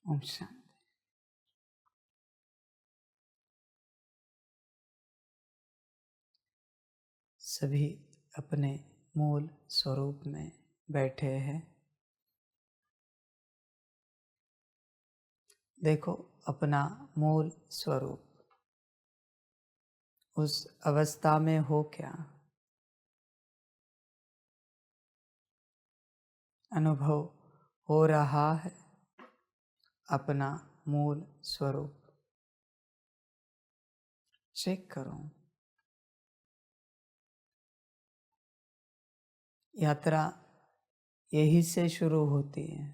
ओम शांति। सभी अपने मूल स्वरूप में बैठे हैं। देखो अपना मूल स्वरूप, उस अवस्था में हो क्या, अनुभव हो रहा है अपना मूल स्वरूप। चेक करो। यात्रा यही से शुरू होती है।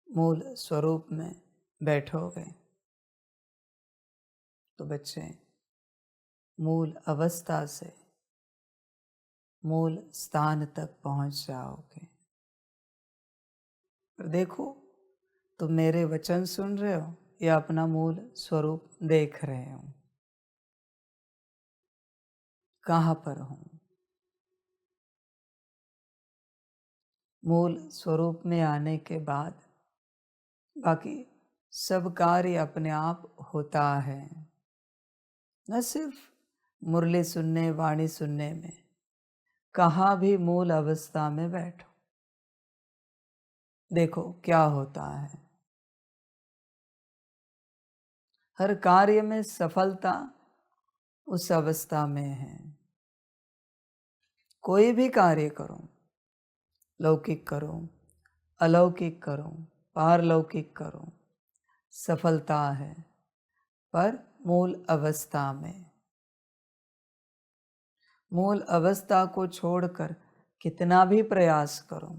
मूल स्वरूप में बैठोगे तो बच्चे मूल अवस्था से मूल स्थान तक पहुंच जाओगे। पर देखो, तुम मेरे वचन सुन रहे हो या अपना मूल स्वरूप देख रहे हो? कहाँ पर हूँ? मूल स्वरूप में आने के बाद बाकी सब कार्य अपने आप होता है। न सिर्फ मुरली सुनने, वाणी सुनने में, कहाँ भी मूल अवस्था में बैठो, देखो क्या होता है। हर कार्य में सफलता उस अवस्था में है। कोई भी कार्य करो, लौकिक करो, अलौकिक करो, पारलौकिक करो, सफलता है, पर मूल अवस्था में। मूल अवस्था को छोड़कर कितना भी प्रयास करो,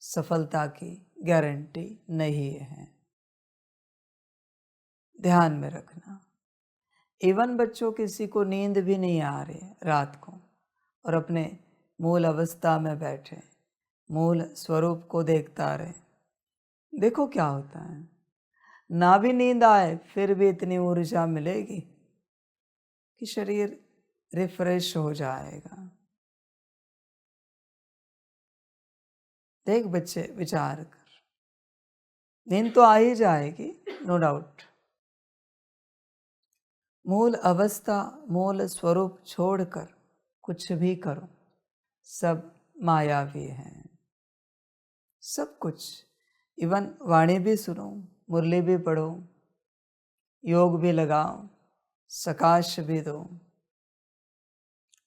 सफलता की गारंटी नहीं है। ध्यान में रखना। इवन बच्चों, किसी को नींद भी नहीं आ रही रात को और अपने मूल अवस्था में बैठे मूल स्वरूप को देखता रहे, देखो क्या होता है। ना भी नींद आए फिर भी इतनी ऊर्जा मिलेगी कि शरीर रिफ्रेश हो जाएगा। देख बच्चे, विचार कर, नींद तो आ ही जाएगी, नो डाउट। मूल अवस्था, मूल स्वरूप छोड़कर कुछ भी करो, सब मायावी है। सब कुछ, इवन वाणी भी सुनो, मुरली भी पढ़ो, योग भी लगाओ, सकाश भी दो,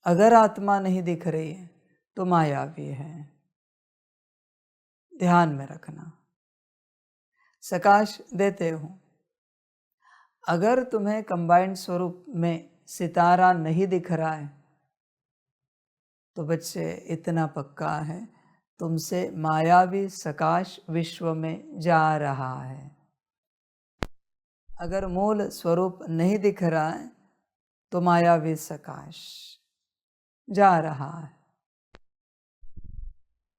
अगर आत्मा नहीं दिख रही है तो मायावी है। ध्यान में रखना। सकाश देते हो, अगर तुम्हें कंबाइंड स्वरूप में सितारा नहीं दिख रहा है तो बच्चे इतना पक्का है, तुमसे मायावी सकाश विश्व में जा रहा है। अगर मूल स्वरूप नहीं दिख रहा है तो मायावी सकाश जा रहा है।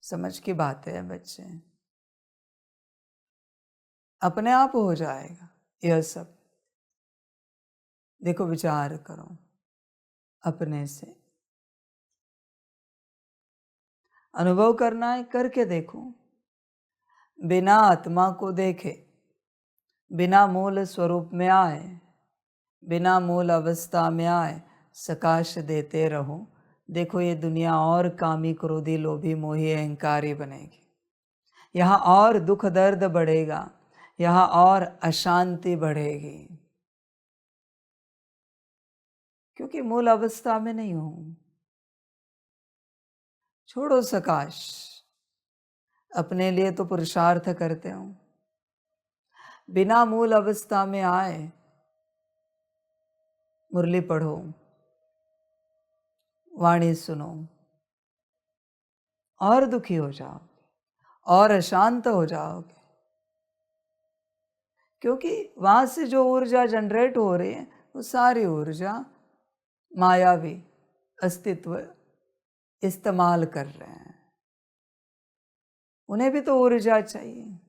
समझ की बात है बच्चे, अपने आप हो जाएगा यह सब। देखो, विचार करो अपने से, अनुभव करना है, करके देखो। बिना आत्मा को देखे, बिना मूल स्वरूप में आए, बिना मूल अवस्था में आए सकाश देते रहो। देखो, ये दुनिया और कामी, क्रोधी, लोभी, मोही, अहंकारी बनेगी। यहाँ और दुख दर्द बढ़ेगा, यहाँ और अशांति बढ़ेगी, क्योंकि मूल अवस्था में नहीं हूं। छोड़ो सकाश, अपने लिए तो पुरुषार्थ करते हो। बिना मूल अवस्था में आए मुरली पढ़ो, वाणी सुनो, और दुखी हो जाओगे और अशांत हो जाओगे, क्योंकि वहां से जो ऊर्जा जनरेट हो रही है वो सारी ऊर्जा मायावी अस्तित्व इस्तेमाल कर रहे हैं। उन्हें भी तो ऊर्जा चाहिए।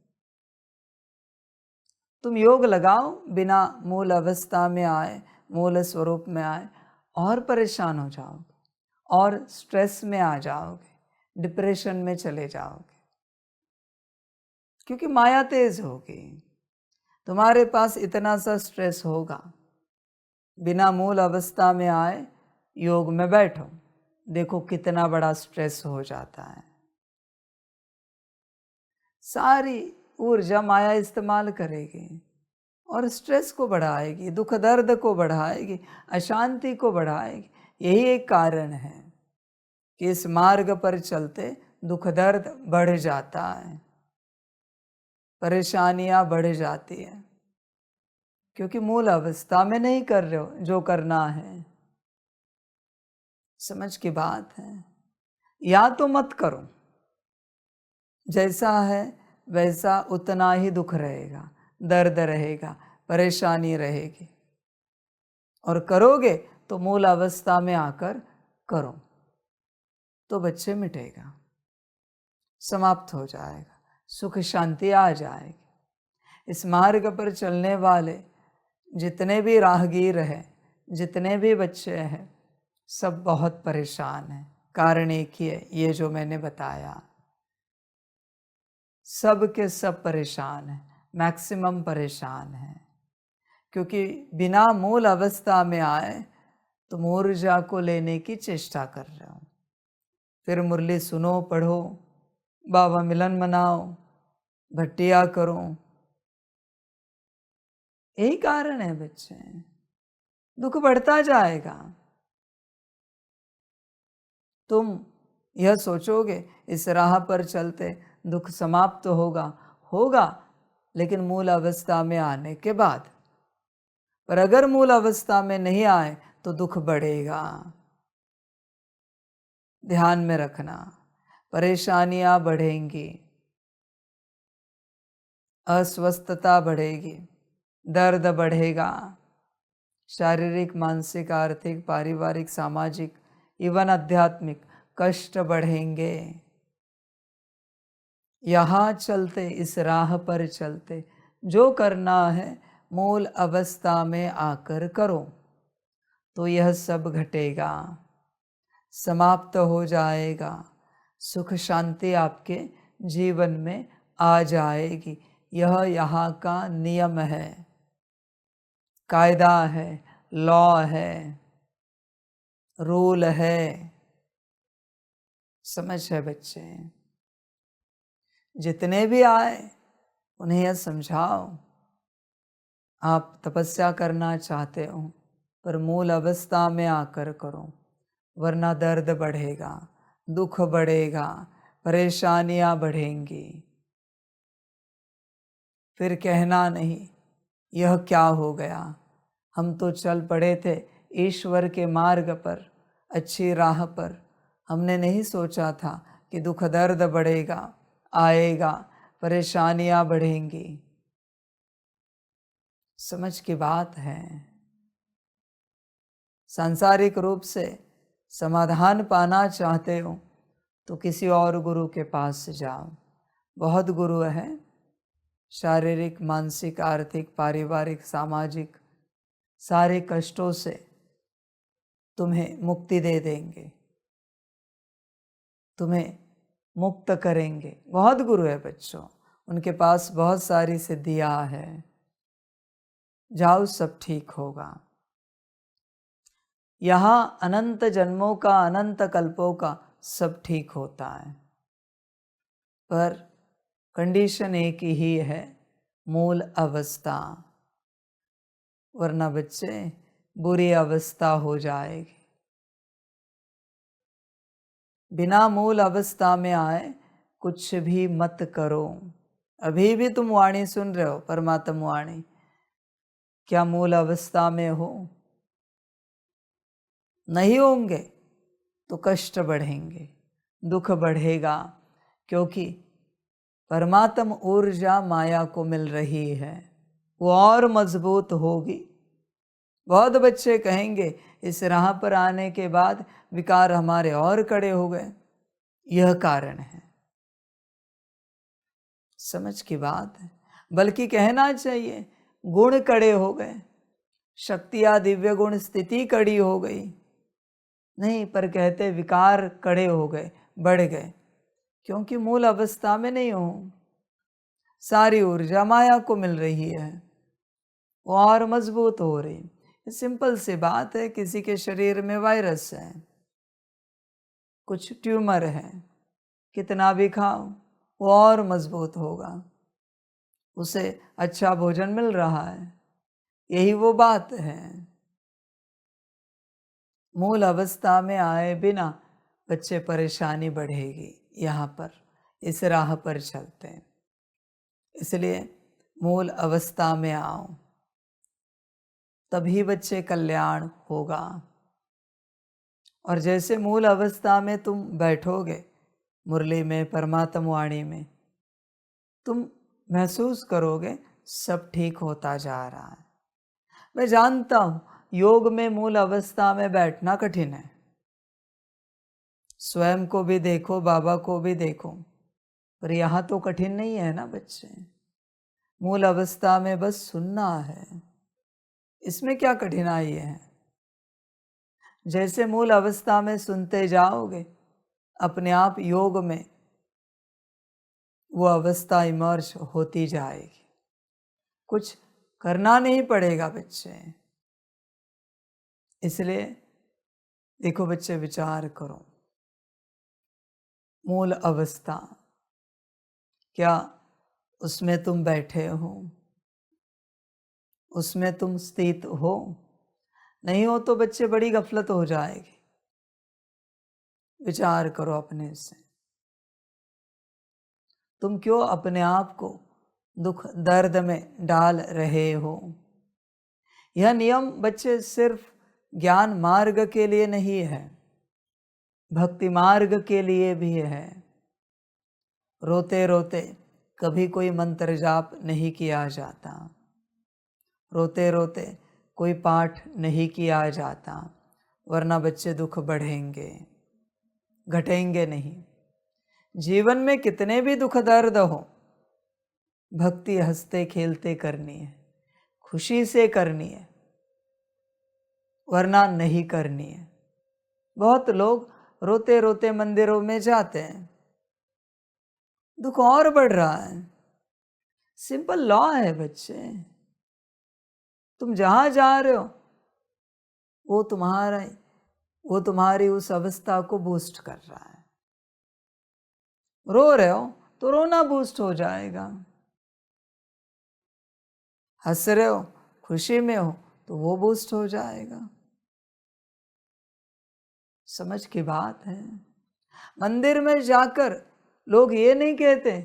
तुम योग लगाओ, बिना मूल अवस्था में आए, मूल स्वरूप में आए, और परेशान हो जाओगे और स्ट्रेस में आ जाओगे, डिप्रेशन में चले जाओगे। क्योंकि माया तेज होगी। तुम्हारे पास इतना सा स्ट्रेस होगा, बिना मूल अवस्था में आए योग में बैठो, देखो कितना बड़ा स्ट्रेस हो जाता है। सारी ऊर्जा माया इस्तेमाल करेगी और स्ट्रेस को बढ़ाएगी, दुख दर्द को बढ़ाएगी, अशांति को बढ़ाएगी। यही एक कारण है कि इस मार्ग पर चलते दुख दर्द बढ़ जाता है, परेशानियां बढ़ जाती है, क्योंकि मूल अवस्था में नहीं कर रहे हो जो करना है। समझ की बात है। या तो मत करो, जैसा है वैसा उतना ही दुख रहेगा, दर्द रहेगा, परेशानी रहेगी। और करोगे तो मूल अवस्था में आकर करो तो बच्चे मिटेगा, समाप्त हो जाएगा, सुख शांति आ जाएगी। इस मार्ग पर चलने वाले जितने भी राहगीर हैं, जितने भी बच्चे हैं, सब बहुत परेशान हैं। कारण एक ही है, ये जो मैंने बताया। सब के सब परेशान हैं, मैक्सिमम परेशान हैं, क्योंकि बिना मूल अवस्था में आए तुम ऊर्जा को लेने की चेष्टा कर रहे हो। फिर मुरली सुनो, पढ़ो, बाबा मिलन मनाओ, भट्टिया करो। यही कारण है बच्चे, दुख बढ़ता जाएगा। तुम यह सोचोगे इस राह पर चलते दुख समाप्त होगा, लेकिन मूल अवस्था में आने के बाद। पर अगर मूल अवस्था में नहीं आए तो दुख बढ़ेगा। ध्यान में रखना, परेशानियां बढ़ेंगी, अस्वस्थता बढ़ेगी, दर्द बढ़ेगा, शारीरिक, मानसिक, आर्थिक, पारिवारिक, सामाजिक, इवन आध्यात्मिक कष्ट बढ़ेंगे। यहाँ चलते, इस राह पर चलते जो करना है मूल अवस्था में आकर करो तो यह सब घटेगा, समाप्त हो जाएगा, सुख शांति आपके जीवन में आ जाएगी। यह यहाँ का नियम है, कायदा है, लॉ है, रूल है। समझ है बच्चे? जितने भी आए उन्हें यह समझाओ, आप तपस्या करना चाहते हो पर मूल अवस्था में आकर करो, वरना दर्द बढ़ेगा, दुख बढ़ेगा, परेशानियां बढ़ेंगी। फिर कहना नहीं यह क्या हो गया, हम तो चल पड़े थे ईश्वर के मार्ग पर, अच्छी राह पर। हमने नहीं सोचा था कि दुख दर्द बढ़ेगा, आएगा, परेशानियां बढ़ेंगी। समझ की बात है। सांसारिक रूप से समाधान पाना चाहते हो तो किसी और गुरु के पास जाओ। बहुत गुरु हैं, शारीरिक, मानसिक, आर्थिक, पारिवारिक, सामाजिक सारे कष्टों से तुम्हें मुक्ति दे देंगे, तुम्हें मुक्त करेंगे। बहुत गुरु है बच्चों, उनके पास बहुत सारी सिद्धियां हैं। जाओ, सब ठीक होगा। यहाँ अनंत जन्मों का, अनंत कल्पों का सब ठीक होता है, पर कंडीशन एक ही है, मूल अवस्था, वरना बच्चे बुरी अवस्था हो जाएगी। बिना मूल अवस्था में आए कुछ भी मत करो। अभी भी तुम वाणी सुन रहे हो, परमात्मा वाणी, क्या मूल अवस्था में हो? नहीं होंगे तो कष्ट बढ़ेंगे, दुख बढ़ेगा, क्योंकि परमात्म ऊर्जा माया को मिल रही है, वो और मजबूत होगी। बहुत बच्चे कहेंगे इस राह पर आने के बाद विकार हमारे और कड़े हो गए। यह कारण है। समझ की बात है। बल्कि कहना चाहिए गुण कड़े हो गए, शक्तियां, दिव्य गुण, स्थिति कड़ी हो गई। नहीं, पर कहते विकार कड़े हो गए, बढ़ गए, क्योंकि मूल अवस्था में नहीं हो। सारी ऊर्जा माया को मिल रही है, वो और मजबूत हो रही। सिंपल सी बात है, किसी के शरीर में वायरस है, कुछ ट्यूमर है, कितना भी खाओ वो और मजबूत होगा, उसे अच्छा भोजन मिल रहा है। यही वो बात है। मूल अवस्था में आए बिना बच्चे परेशानी बढ़ेगी। यहाँ पर इस राह पर चलते हैं, इसलिए मूल अवस्था में आओ, तभी बच्चे कल्याण होगा। और जैसे मूल अवस्था में तुम बैठोगे मुरली में, परमात्म वाणी में, तुम महसूस करोगे सब ठीक होता जा रहा है। मैं जानता हूं योग में मूल अवस्था में बैठना कठिन है। स्वयं को भी देखो, बाबा को भी देखो, पर यहाँ तो कठिन नहीं है ना बच्चे। मूल अवस्था में बस सुनना है, इसमें क्या कठिनाई है। जैसे मूल अवस्था में सुनते जाओगे, अपने आप योग में वो अवस्था इमर्ज होती जाएगी। कुछ करना नहीं पड़ेगा बच्चे। इसलिए देखो बच्चे, विचार करो, मूल अवस्था क्या उसमें तुम बैठे हो, उसमें तुम स्थित हो? नहीं हो तो बच्चे बड़ी गफलत हो जाएगी। विचार करो अपने से, तुम क्यों अपने आप को दुख दर्द में डाल रहे हो? यह नियम बच्चे सिर्फ ज्ञान मार्ग के लिए नहीं है, भक्ति मार्ग के लिए भी है। रोते रोते कभी कोई मंत्र जाप नहीं किया जाता, रोते रोते कोई पाठ नहीं किया जाता, वरना बच्चे दुख बढ़ेंगे, घटेंगे नहीं। जीवन में कितने भी दुख दर्द हो, भक्ति हंसते खेलते करनी है, खुशी से करनी है, वरना नहीं करनी है। बहुत लोग रोते रोते मंदिरों में जाते हैं, दुख और बढ़ रहा है। सिंपल लॉ है बच्चे, तुम जहां जा रहे हो वो तुम्हारी उस अवस्था को बूस्ट कर रहा है। रो रहे हो तो रोना बूस्ट हो जाएगा, हंस रहे हो, खुशी में हो तो वो बूस्ट हो जाएगा। समझ की बात है। मंदिर में जाकर लोग ये नहीं कहते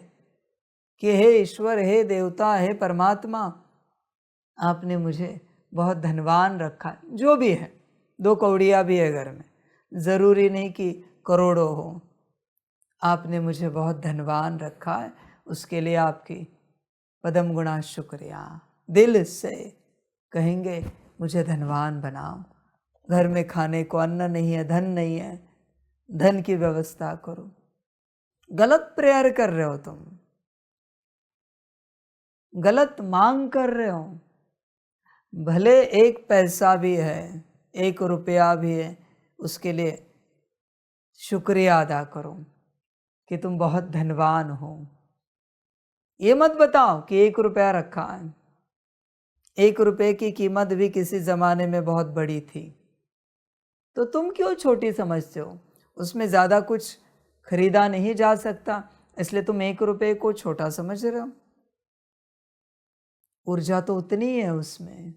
कि हे ईश्वर, हे देवता, हे परमात्मा, आपने मुझे बहुत धनवान रखा। जो भी है, 2 कौड़ियाँ भी है घर में, ज़रूरी नहीं कि करोड़ों हो। आपने मुझे बहुत धनवान रखा है, उसके लिए आपकी पदम गुणा शुक्रिया। दिल से कहेंगे मुझे धनवान बनाओ। घर में खाने को अन्न नहीं है, धन नहीं है, धन की व्यवस्था करो। गलत प्रेयर कर रहे हो तुम, गलत मांग कर रहे हो। भले 1 पैसा भी है, 1 रुपया भी है, उसके लिए शुक्रिया अदा करो कि तुम बहुत धनवान हो। ये मत बताओ कि 1 रुपया रखा है। 1 रुपये की कीमत भी किसी जमाने में बहुत बड़ी थी, तो तुम क्यों छोटी समझते हो? उसमें ज़्यादा कुछ खरीदा नहीं जा सकता, इसलिए तुम 1 रुपये को छोटा समझ रहे हो। ऊर्जा तो उतनी ही है उसमें।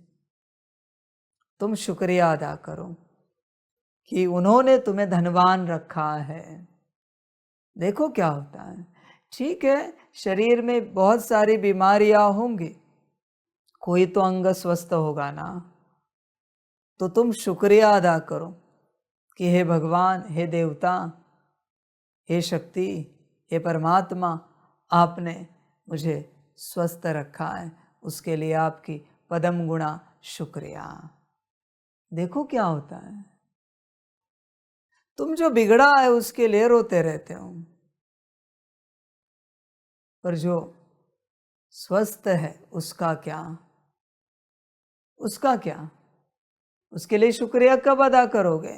तुम शुक्रिया अदा करो कि उन्होंने तुम्हें धनवान रखा है। देखो क्या होता है। ठीक है, शरीर में बहुत सारी बीमारियां होंगी, कोई तो अंग स्वस्थ होगा ना, तो तुम शुक्रिया अदा करो कि हे भगवान, हे देवता, हे शक्ति, हे परमात्मा, आपने मुझे स्वस्थ रखा है, उसके लिए आपकी पदम गुणा शुक्रिया। देखो क्या होता है। तुम जो बिगड़ा है उसके लिए रोते रहते हो, पर जो स्वस्थ है उसका क्या? उसका क्या? उसके लिए शुक्रिया कब अदा करोगे?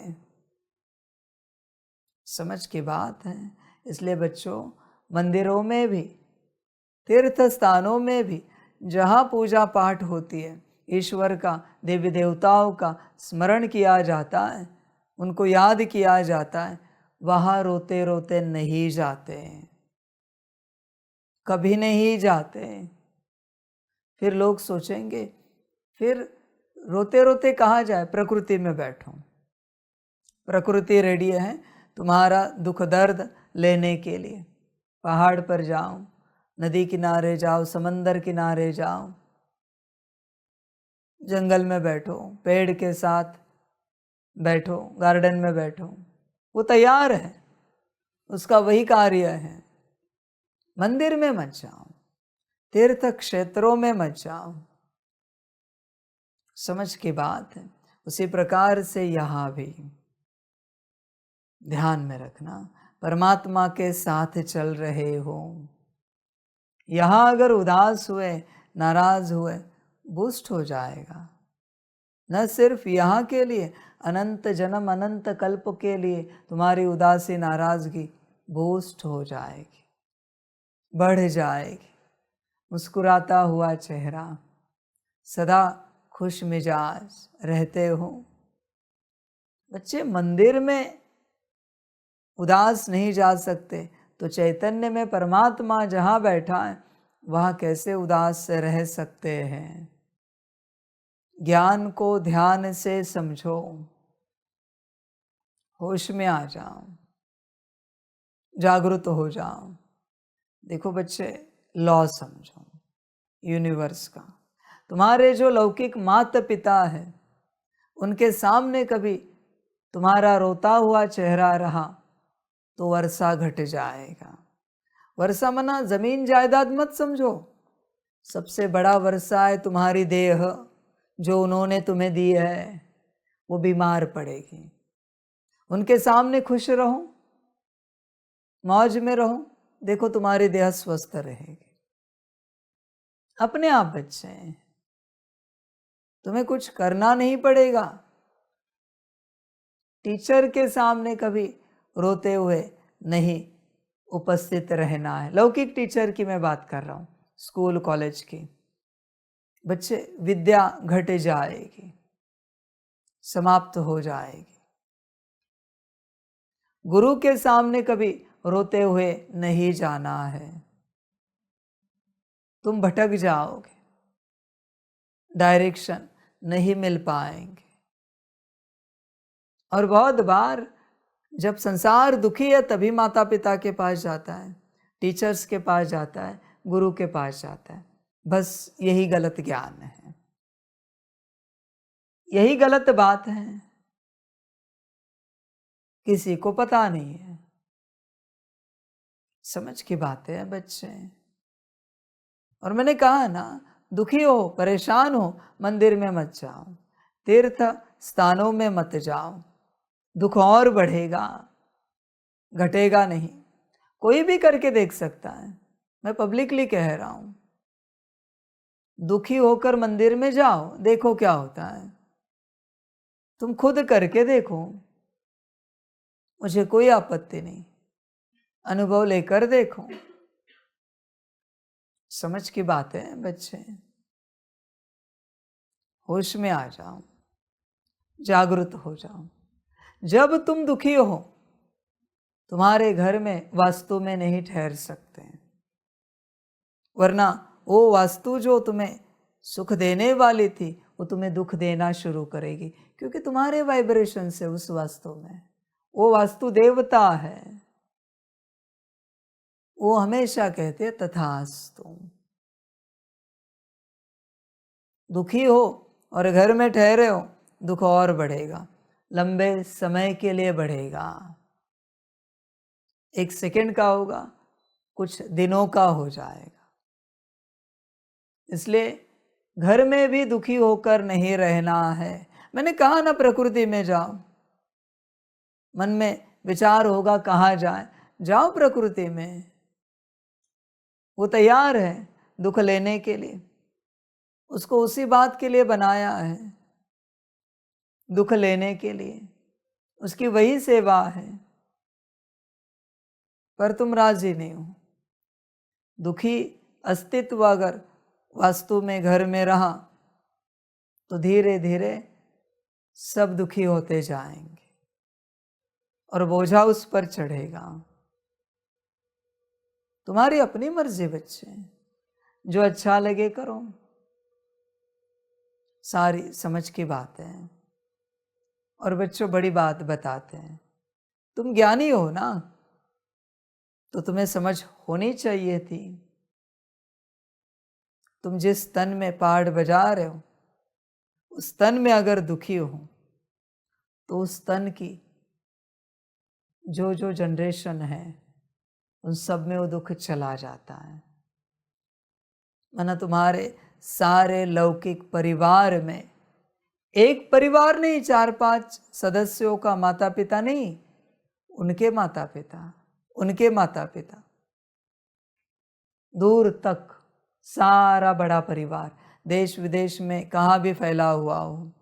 समझ की बात है। इसलिए बच्चों, मंदिरों में भी तीर्थ स्थानों में भी जहाँ पूजा पाठ होती है, ईश्वर का, देवी देवताओं का स्मरण किया जाता है, उनको याद किया जाता है, वहाँ रोते रोते नहीं जाते, कभी नहीं जाते। फिर लोग सोचेंगे फिर रोते रोते कहाँ जाए, प्रकृति में बैठो। प्रकृति रेडी है तुम्हारा दुख दर्द लेने के लिए। पहाड़ पर जाओ, नदी किनारे जाओ, समंदर किनारे जाओ, जंगल में बैठो, पेड़ के साथ बैठो, गार्डन में बैठो, वो तैयार है, उसका वही कार्य है। मंदिर में मत जाओ, तीर्थ क्षेत्रों में मत जाओ। समझ की बात है। उसी प्रकार से यहाँ भी ध्यान में रखना, परमात्मा के साथ चल रहे हो। यहाँ अगर उदास हुए, नाराज हुए, बुस्ट हो जाएगा। न सिर्फ यहाँ के लिए, अनंत जन्म अनंत कल्प के लिए तुम्हारी उदासी नाराजगी बूस्ट हो जाएगी, बढ़ जाएगी। मुस्कुराता हुआ चेहरा, सदा खुश मिजाज रहते हो। बच्चे मंदिर में उदास नहीं जा सकते तो चैतन्य में परमात्मा जहाँ बैठा है वहाँ कैसे उदास से रह सकते हैं। ज्ञान को ध्यान से समझो, होश में आ जाओ, जागृत हो जाओ। देखो बच्चे, लॉ समझो यूनिवर्स का। तुम्हारे जो लौकिक माता पिता है उनके सामने कभी तुम्हारा रोता हुआ चेहरा रहा तो वर्षा घट जाएगा। वर्षा मना जमीन जायदाद मत समझो, सबसे बड़ा वर्षा है तुम्हारी देह जो उन्होंने तुम्हें दी है, वो बीमार पड़ेगी। उनके सामने खुश रहो, मौज में रहो, देखो तुम्हारी देह स्वस्थ रहेगी। अपने आप बच्चे, तुम्हें कुछ करना नहीं पड़ेगा। टीचर के सामने कभी रोते हुए नहीं उपस्थित रहना है। लौकिक टीचर की मैं बात कर रहा हूँ, स्कूल कॉलेज की। बच्चे, विद्या घट जाएगी, समाप्त हो जाएगी। गुरु के सामने कभी रोते हुए नहीं जाना है, तुम भटक जाओगे, डायरेक्शन नहीं मिल पाएंगे। और बहुत बार जब संसार दुखी है तभी माता पिता के पास जाता है, टीचर्स के पास जाता है, गुरु के पास जाता है। बस यही गलत ज्ञान है, यही गलत बात है, किसी को पता नहीं है। समझ की बात है बच्चे। और मैंने कहा ना, दुखी हो, परेशान हो, मंदिर में मत जाओ, तीर्थ स्थानों में मत जाओ, दुख और बढ़ेगा, घटेगा नहीं। कोई भी करके देख सकता है, मैं पब्लिकली कह रहा हूं। दुखी होकर मंदिर में जाओ, देखो क्या होता है। तुम खुद करके देखो, मुझे कोई आपत्ति नहीं, अनुभव लेकर देखो। समझ की बात है बच्चे। होश में आ जाओ, जागृत हो जाओ। जब तुम दुखी हो, तुम्हारे घर में वास्तु में नहीं ठहर सकते, वरना वो वास्तु जो तुम्हें सुख देने वाली थी वो तुम्हें दुख देना शुरू करेगी, क्योंकि तुम्हारे वाइब्रेशन से उस वास्तु में, वो वास्तु देवता है, वो हमेशा कहते तथास्तु। दुखी हो और घर में ठहरे हो, दुख और बढ़ेगा, लंबे समय के लिए बढ़ेगा। 1 सेकंड का होगा, कुछ दिनों का हो जाएगा। इसलिए घर में भी दुखी होकर नहीं रहना है। मैंने कहा ना, प्रकृति में जाओ। मन में विचार होगा कहाँ जाए, जाओ प्रकृति में, वो तैयार है दुख लेने के लिए। उसको उसी बात के लिए बनाया है, दुख लेने के लिए, उसकी वही सेवा है। पर तुम राजी नहीं हो, दुखी अस्तित्व अगर वास्तु में घर में रहा तो धीरे धीरे सब दुखी होते जाएंगे और बोझा उस पर चढ़ेगा। तुम्हारी अपनी मर्जी बच्चे, जो अच्छा लगे करो। सारी समझ की बात है। और बच्चों बड़ी बात बताते हैं, तुम ज्ञानी हो ना, तो तुम्हें समझ होनी चाहिए थी। तुम जिस तन में पहाड़ बजा रहे हो, उस तन में अगर दुखी हो तो उस तन की जो जो जनरेशन है उन सब में वो दुख चला जाता है। माना तुम्हारे सारे लौकिक परिवार में, एक परिवार नहीं, 4-5 सदस्यों का माता पिता नहीं, उनके माता पिता, उनके माता पिता, दूर तक सारा बड़ा परिवार, देश विदेश में कहाँ भी फैला हुआ हो,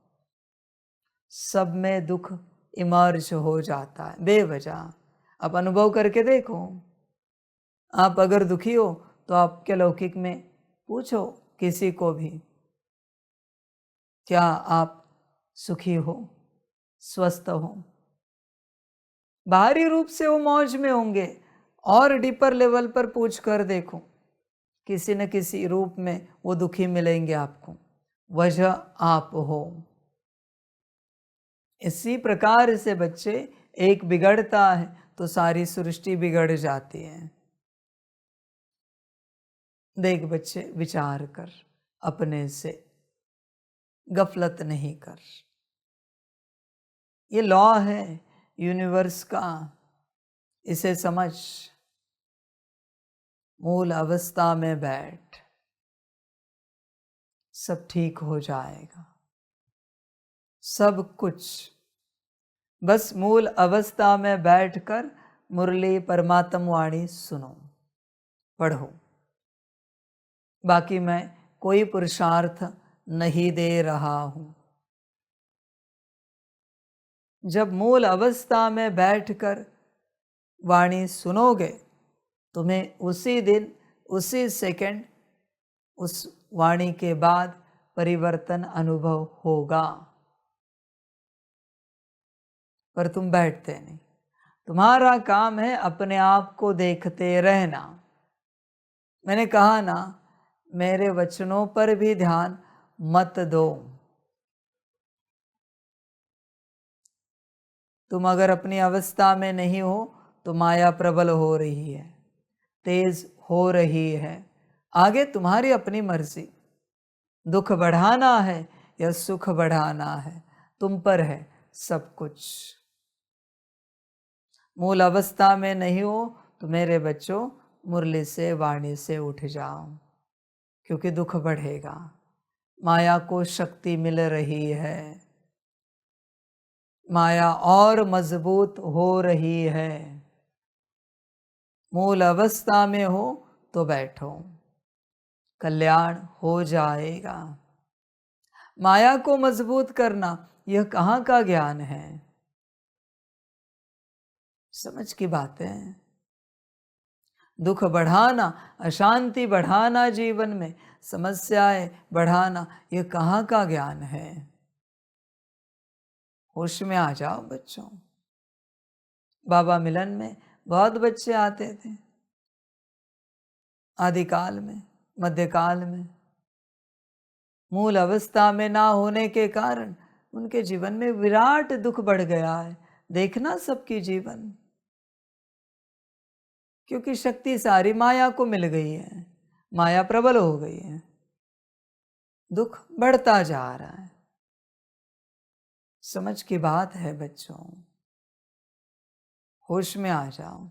सब में दुख इमर्ज हो जाता है बेवजह। आप अनुभव करके देखो। आप अगर दुखी हो तो आपके लौकिक में पूछो किसी को भी, क्या आप सुखी हो, स्वस्थ हो? बाहरी रूप से वो मौज में होंगे, और डीपर लेवल पर पूछ कर देखो, किसी न किसी रूप में वो दुखी मिलेंगे आपको। वजह आप हो। इसी प्रकार से बच्चे, एक बिगड़ता है तो सारी सृष्टि बिगड़ जाती है। देख बच्चे, विचार कर, अपने से गफलत नहीं कर। ये लॉ है यूनिवर्स का, इसे समझ। मूल अवस्था में बैठ, सब ठीक हो जाएगा। सब कुछ बस मूल अवस्था में बैठकर मुरली परमात्म वाणी सुनो, पढ़ो। बाकी मैं कोई पुरुषार्थ नहीं दे रहा हूं। जब मूल अवस्था में बैठकर वाणी सुनोगे, तुम्हें उसी दिन, उसी सेकंड, उस वाणी के बाद परिवर्तन अनुभव होगा। पर तुम बैठते नहीं। तुम्हारा काम है अपने आप को देखते रहना। मैंने कहा ना, मेरे वचनों पर भी ध्यान मत दो। तुम अगर अपनी अवस्था में नहीं हो तो माया प्रबल हो रही है, तेज हो रही है। आगे तुम्हारी अपनी मर्जी, दुख बढ़ाना है या सुख बढ़ाना है, तुम पर है सब कुछ। मूल अवस्था में नहीं हो तो मेरे बच्चों, मुरली से वाणी से उठ जाओ, क्योंकि दुख बढ़ेगा। माया को शक्ति मिल रही है, माया और मजबूत हो रही है। मूल अवस्था में हो तो बैठो, कल्याण हो जाएगा। माया को मजबूत करना यह कहाँ का ज्ञान है? समझ की बात है। दुख बढ़ाना, अशांति बढ़ाना, जीवन में समस्याएं बढ़ाना, यह कहाँ का ज्ञान है? होश में आ जाओ बच्चों। बाबा मिलन में बहुत बच्चे आते थे, आदिकाल में, मध्यकाल में। मूल अवस्था में ना होने के कारण उनके जीवन में विराट दुख बढ़ गया है। देखना सबकी जीवन, क्योंकि शक्ति सारी माया को मिल गई है, माया प्रबल हो गई है, दुख बढ़ता जा रहा है। समझ की बात है बच्चों, होश में आ जाओ।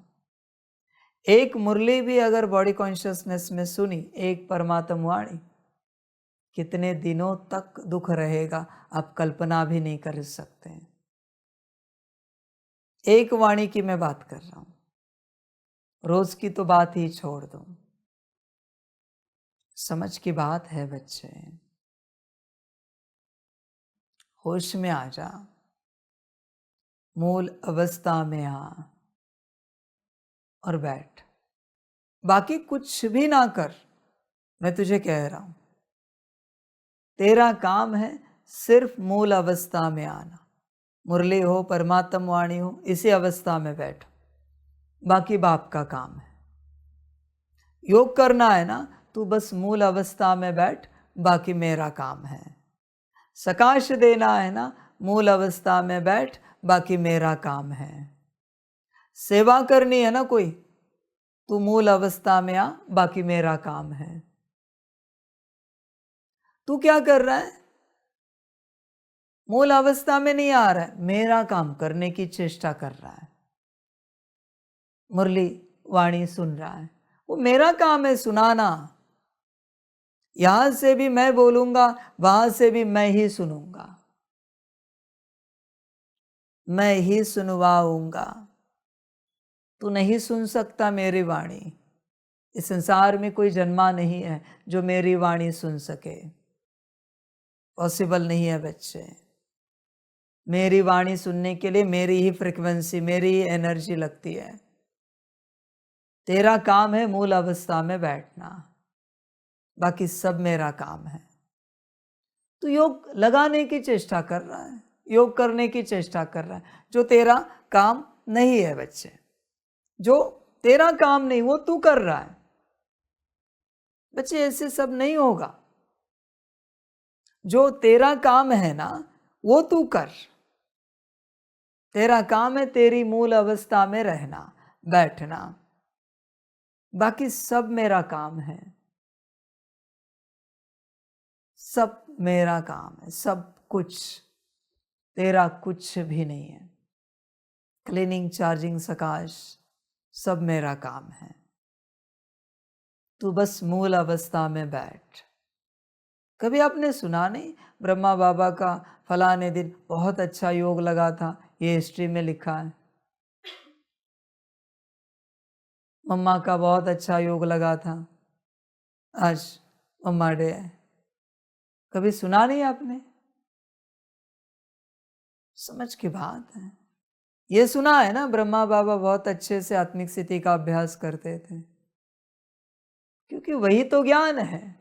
एक मुरली भी अगर बॉडी कॉन्शियसनेस में सुनी, एक परमात्म वाणी, कितने दिनों तक दुख रहेगा आप कल्पना भी नहीं कर सकते। एक वाणी की मैं बात कर रहा हूं, रोज की तो बात ही छोड़ दो। समझ की बात है बच्चे, होश में आ जा, मूल अवस्था में आ और बैठ। बाकी कुछ भी ना कर, मैं तुझे कह रहा हूं, तेरा काम है सिर्फ मूल अवस्था में आना। मुरली हो, परमात्म वाणी हो, इसी अवस्था में बैठो, बाकी बाप का काम है। योग करना है ना, तू बस मूल अवस्था में बैठ, बाकी मेरा काम है। सकाश देना है ना, मूल अवस्था में बैठ, बाकी मेरा काम है। सेवा करनी है ना कोई, तू मूल अवस्था में आ, बाकी मेरा काम है। तू क्या कर रहा है? मूल अवस्था में नहीं आ रहा है, मेरा काम करने की चेष्टा कर रहा है। मुरली वाणी सुन रहा है, वो मेरा काम है सुनाना। यहां से भी मैं बोलूंगा, वहां से भी मैं ही सुनूंगा, मैं ही सुनवाऊंगा। तू नहीं सुन सकता मेरी वाणी। इस संसार में कोई जन्मा नहीं है जो मेरी वाणी सुन सके, पॉसिबल नहीं है बच्चे। मेरी वाणी सुनने के लिए मेरी ही फ्रिक्वेंसी, मेरी ही एनर्जी लगती है। तेरा काम है मूल अवस्था में बैठना, बाकी सब मेरा काम है। तो योग लगाने की चेष्टा कर रहा है, योग करने की चेष्टा कर रहा है, जो तेरा काम नहीं है बच्चे। जो तेरा काम नहीं वो तू कर रहा है बच्चे, ऐसे सब नहीं होगा। जो तेरा काम है ना वो तू कर। तेरा काम है तेरी मूल अवस्था में रहना, बैठना, बाकी सब मेरा काम है। सब मेरा काम है, सब कुछ, तेरा कुछ भी नहीं है। क्लीनिंग, चार्जिंग, सकाश, सब मेरा काम है। तू बस मूल अवस्था में बैठ। कभी आपने सुना नहीं, ब्रह्मा बाबा का फलाने दिन बहुत अच्छा योग लगा था, ये हिस्ट्री में लिखा है। मम्मा का बहुत अच्छा योग लगा था, आज मम्मा डे है। कभी सुना नहीं आपने? समझ की बात है। ये सुना है ना, ब्रह्मा बाबा बहुत अच्छे से आत्मिक स्थिति का अभ्यास करते थे, क्योंकि वही तो ज्ञान है।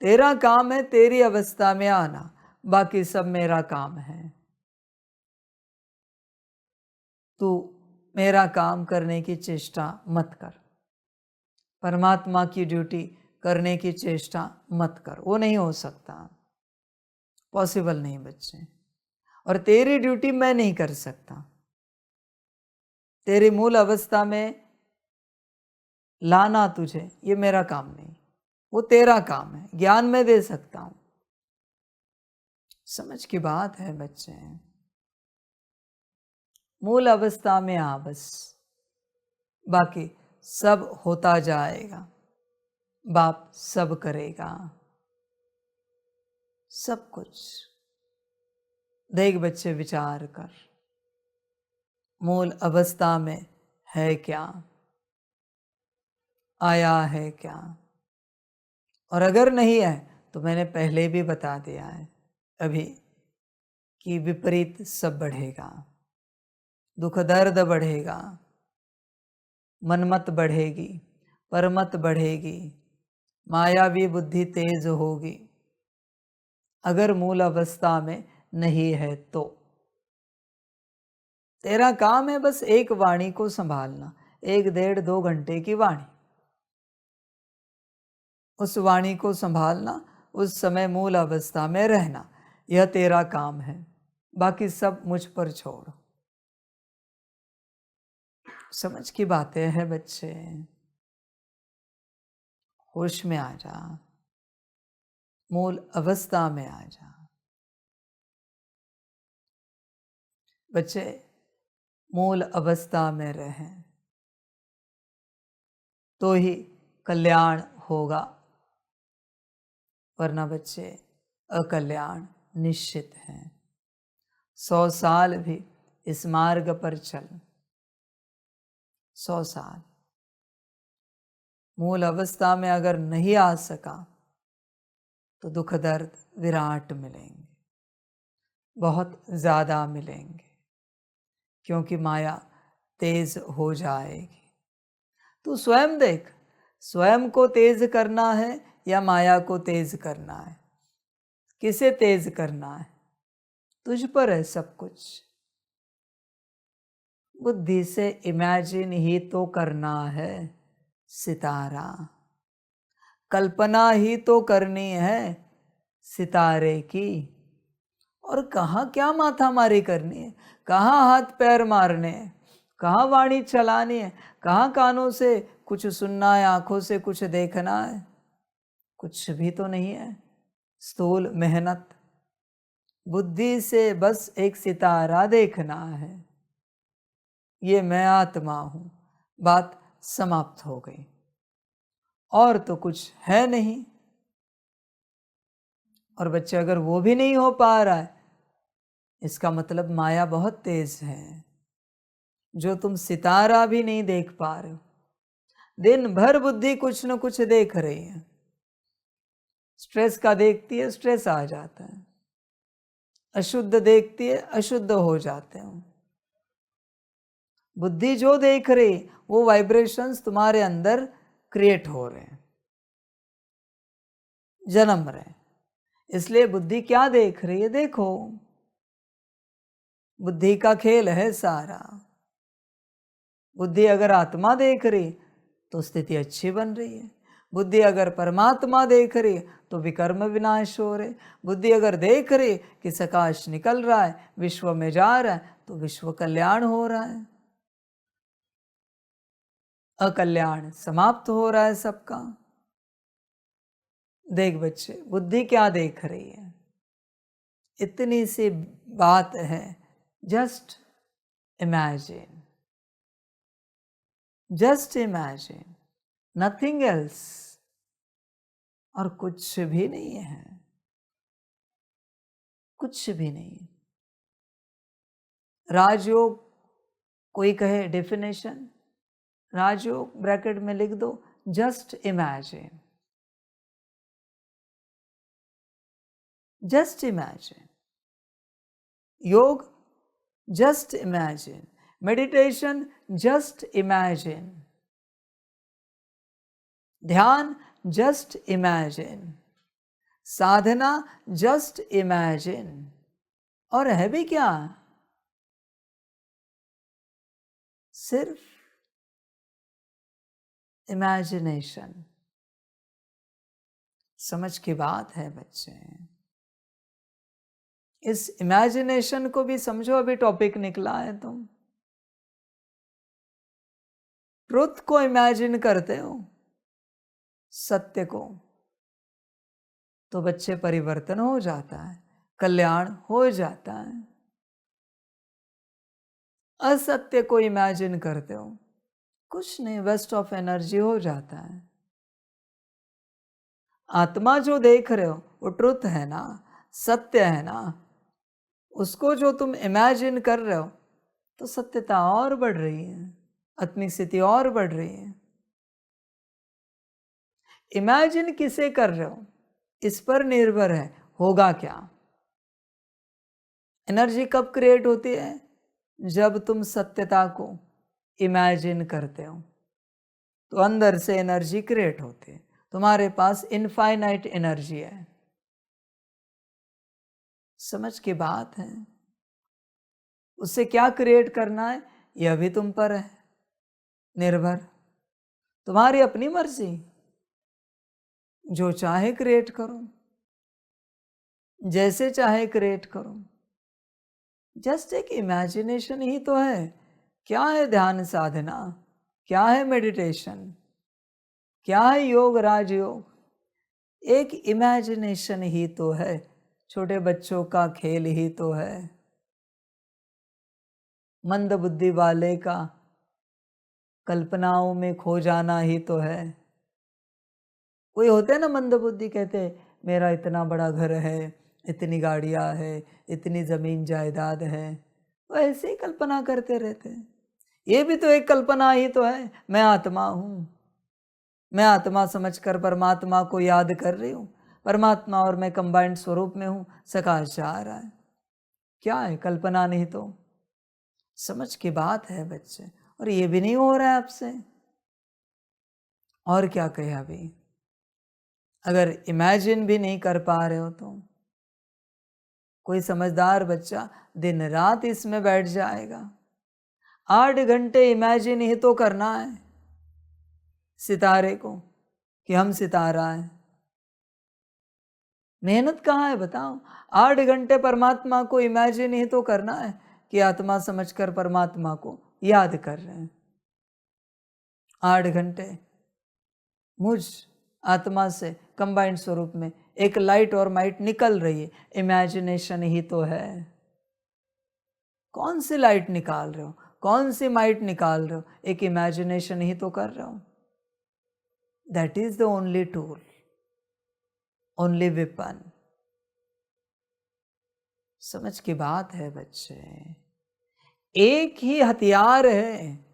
तेरा काम है तेरी अवस्था में आना, बाकी सब मेरा काम है। तू मेरा काम करने की चेष्टा मत कर, परमात्मा की ड्यूटी करने की चेष्टा मत कर, वो नहीं हो सकता, पॉसिबल नहीं बच्चे। और तेरी ड्यूटी मैं नहीं कर सकता। तेरी मूल अवस्था में लाना तुझे, ये मेरा काम नहीं, वो तेरा काम है। ज्ञान मैं दे सकता हूं, समझ की बात है बच्चे। मूल अवस्था में आ बस, बाकी सब होता जाएगा, बाप सब करेगा, सब कुछ। देख बच्चे, विचार कर, मूल अवस्था में है क्या, आया है क्या? और अगर नहीं है तो मैंने पहले भी बता दिया है अभी कि विपरीत सब बढ़ेगा, दुख दर्द बढ़ेगा, मनमत बढ़ेगी, परमत बढ़ेगी, मायावी बुद्धि तेज होगी, अगर मूल अवस्था में नहीं है तो। तेरा काम है बस एक वाणी को संभालना, 1-1.5-2 घंटे की वाणी, उस वाणी को संभालना, उस समय मूल अवस्था में रहना, यह तेरा काम है। बाकी सब मुझ पर छोड़। समझ की बातें हैं बच्चे, होश में आ जा, मूल अवस्था में आ जा बच्चे। मूल अवस्था में रहें तो ही कल्याण होगा, वरना बच्चे अकल्याण निश्चित है। 100 साल भी इस मार्ग पर चल, 100 साल मूल अवस्था में अगर नहीं आ सका तो दुख दर्द विराट मिलेंगे, बहुत ज्यादा मिलेंगे, क्योंकि माया तेज हो जाएगी। तू स्वयं देख, स्वयं को तेज करना है या माया को तेज करना है? किसे तेज करना है? तुझ पर है सब कुछ। बुद्धि से इमेजिन ही तो करना है सितारा, कल्पना ही तो करनी है सितारे की। और कहाँ क्या माथा मारी करनी है, कहाँ हाथ पैर मारने हैं, कहाँ वाणी चलानी है, कहाँ कानों से कुछ सुनना है, आंखों से कुछ देखना है? कुछ भी तो नहीं है। स्थूल मेहनत, बुद्धि से बस एक सितारा देखना है। ये मैं आत्मा हूं, बात समाप्त हो गई। और तो कुछ है नहीं। और बच्चे अगर वो भी नहीं हो पा रहा है, इसका मतलब माया बहुत तेज है, जो तुम सितारा भी नहीं देख पा रहे हो। दिन भर बुद्धि कुछ न कुछ देख रही है। स्ट्रेस का देखती है, स्ट्रेस आ जाता है। अशुद्ध देखती है, अशुद्ध हो जाते हो। बुद्धि जो देख रही वो वाइब्रेशंस तुम्हारे अंदर क्रिएट हो रहे हैं, जन्म रहे। इसलिए बुद्धि क्या देख रही है देखो। बुद्धि का खेल है सारा। बुद्धि अगर आत्मा देख रही तो स्थिति अच्छी बन रही है। बुद्धि अगर परमात्मा देख रही तो विकर्म विनाश हो रहे। बुद्धि अगर देख रही कि सकाश निकल रहा है, विश्व में जा रहा है, तो विश्व कल्याण हो रहा है, अकल्याण समाप्त हो रहा है सबका। देख बच्चे, बुद्धि क्या देख रही है? इतनी सी बात है, just imagine, just imagine, nothing else. और कुछ भी नहीं है, कुछ भी नहीं। राजयोग कोई कहे डेफिनेशन, राजयोग ब्रैकेट में लिख दो जस्ट इमेजिन, जस्ट इमेजिन। योग just imagine, meditation just imagine, ध्यान जस्ट इमेजिन, साधना जस्ट इमेजिन। और है भी क्या? सिर्फ इमेजिनेशन। समझ की बात है बच्चे। इस इमेजिनेशन को भी समझो। अभी टॉपिक निकला है, तुम ट्रुथ को इमेजिन करते हो, सत्य को, तो बच्चे परिवर्तन हो जाता है, कल्याण हो जाता है। असत्य को इमेजिन करते हो, कुछ नहीं, वेस्ट ऑफ एनर्जी हो जाता है। आत्मा जो देख रहे हो वो ट्रुथ है ना, सत्य है ना। उसको जो तुम इमेजिन कर रहे हो तो सत्यता और बढ़ रही है, आत्मिक स्थिति और बढ़ रही है। इमेजिन किसे कर रहे हो इस पर निर्भर है, होगा क्या। एनर्जी कब क्रिएट होती है? जब तुम सत्यता को इमेजिन करते हो तो अंदर से एनर्जी क्रिएट होती है। तुम्हारे पास इनफाइनाइट एनर्जी है। समझ की बात है। उससे क्या क्रिएट करना है यह भी तुम पर है निर्भर। तुम्हारी अपनी मर्जी, जो चाहे क्रिएट करो, जैसे चाहे क्रिएट करो। जस्ट एक इमेजिनेशन ही तो है। क्या है ध्यान साधना, क्या है मेडिटेशन, क्या है योग राजयोग? एक इमेजिनेशन ही तो है, छोटे बच्चों का खेल ही तो है, मंद बुद्धि वाले का कल्पनाओं में खो जाना ही तो है। कोई होते हैं ना मंद बुद्धि, कहते मेरा इतना बड़ा घर है, इतनी गाड़ियां है, इतनी जमीन जायदाद है, वो ऐसे ही कल्पना करते रहते हैं। ये भी तो एक कल्पना ही तो है। मैं आत्मा हूं, मैं आत्मा समझकर परमात्मा को याद कर रही हूँ, परमात्मा और मैं कंबाइंड स्वरूप में हूँ, सकाश जा रहा है। क्या है? कल्पना नहीं तो। समझ की बात है बच्चे। और ये भी नहीं हो रहा है आपसे। और क्या कहे अभी? अगर इमेजिन भी नहीं कर पा रहे हो तो कोई समझदार बच्चा दिन रात इसमें बैठ जाएगा। 8 घंटे इमेजिन ही तो करना है सितारे को कि हम सितारा है। मेहनत कहाँ है बताओ? 8 घंटे परमात्मा को इमेजिन ही तो करना है कि आत्मा समझकर परमात्मा को याद कर रहे हैं। 8 घंटे मुझ आत्मा से कंबाइंड स्वरूप में एक लाइट और माइट निकल रही है, इमेजिनेशन ही तो है। कौन सी लाइट निकाल रहे हो, कौन सी माइट निकाल रहे हो? एक इमेजिनेशन ही तो कर रहे हो। That is the only tool, only weapon. समझ की बात है बच्चे, एक ही हथियार है,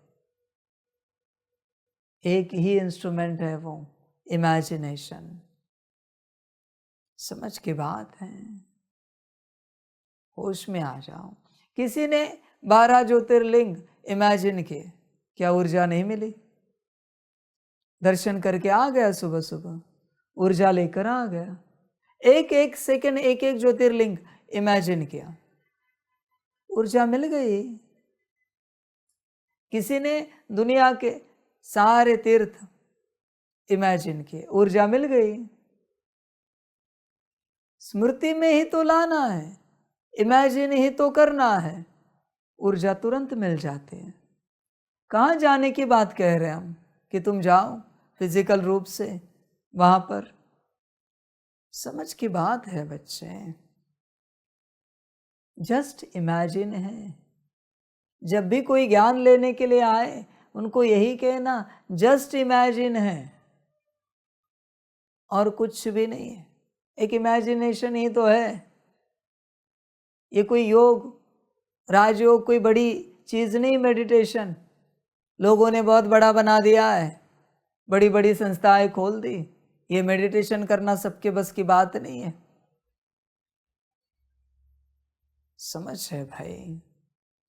एक ही इंस्ट्रूमेंट है, वो इमेजिनेशन। समझ की बात है, होश में आ जाओ। किसी ने 12 ज्योतिर्लिंग इमेजिन किए, क्या ऊर्जा नहीं मिली? दर्शन करके आ गया, सुबह सुबह ऊर्जा लेकर आ गया। एक एक सेकंड एक एक ज्योतिर्लिंग इमेजिन किया, ऊर्जा मिल गई। किसी ने दुनिया के सारे तीर्थ इमेजिन किए, ऊर्जा मिल गई। स्मृति में ही तो लाना है, इमेजिन ही तो करना है, ऊर्जा तुरंत मिल जाती है। कहाँ जाने की बात कह रहे हैं हम कि तुम जाओ फिजिकल रूप से वहां पर? समझ की बात है बच्चे, जस्ट इमेजिन है। जब भी कोई ज्ञान लेने के लिए आए उनको यही कहना, जस्ट इमेजिन है और कुछ भी नहीं है, एक इमेजिनेशन ही तो है। ये कोई योग, राजयोग कोई बड़ी चीज नहीं। मेडिटेशन लोगों ने बहुत बड़ा बना दिया है, बड़ी बड़ी संस्थाएं खोल दी। ये मेडिटेशन करना सबके बस की बात नहीं है। समझ है भाई?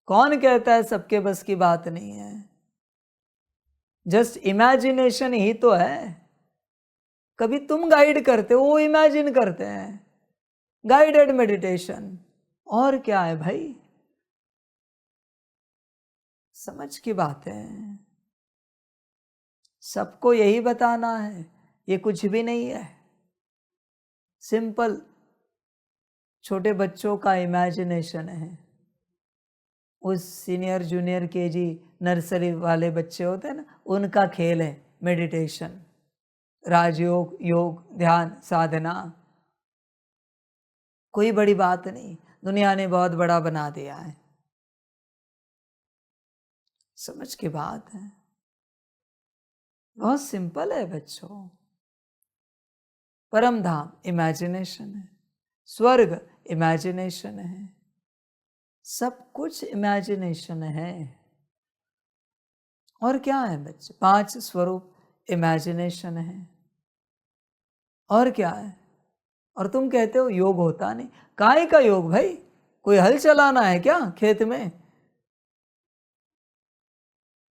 कौन कहता है सबके बस की बात नहीं है? जस्ट इमेजिनेशन ही तो है। कभी तुम गाइड करते हो, वो इमेजिन करते हैं। गाइडेड मेडिटेशन, और क्या है भाई? समझ की बात है, सबको यही बताना है, ये कुछ भी नहीं है। सिंपल छोटे बच्चों का इमेजिनेशन है। उस सीनियर जूनियर केजी नर्सरी वाले बच्चे होते हैं ना, उनका खेल है मेडिटेशन, राजयोग, योग, ध्यान, साधना। कोई बड़ी बात नहीं, दुनिया ने बहुत बड़ा बना दिया है। समझ की बात है, बहुत सिंपल है बच्चों। परम धाम इमेजिनेशन है, स्वर्ग इमेजिनेशन है, सब कुछ इमेजिनेशन है। और क्या है बच्चे? 5 स्वरूप इमेजिनेशन है, और क्या है? और तुम कहते हो योग होता नहीं। काहे का योग भाई? कोई हल चलाना है क्या खेत में?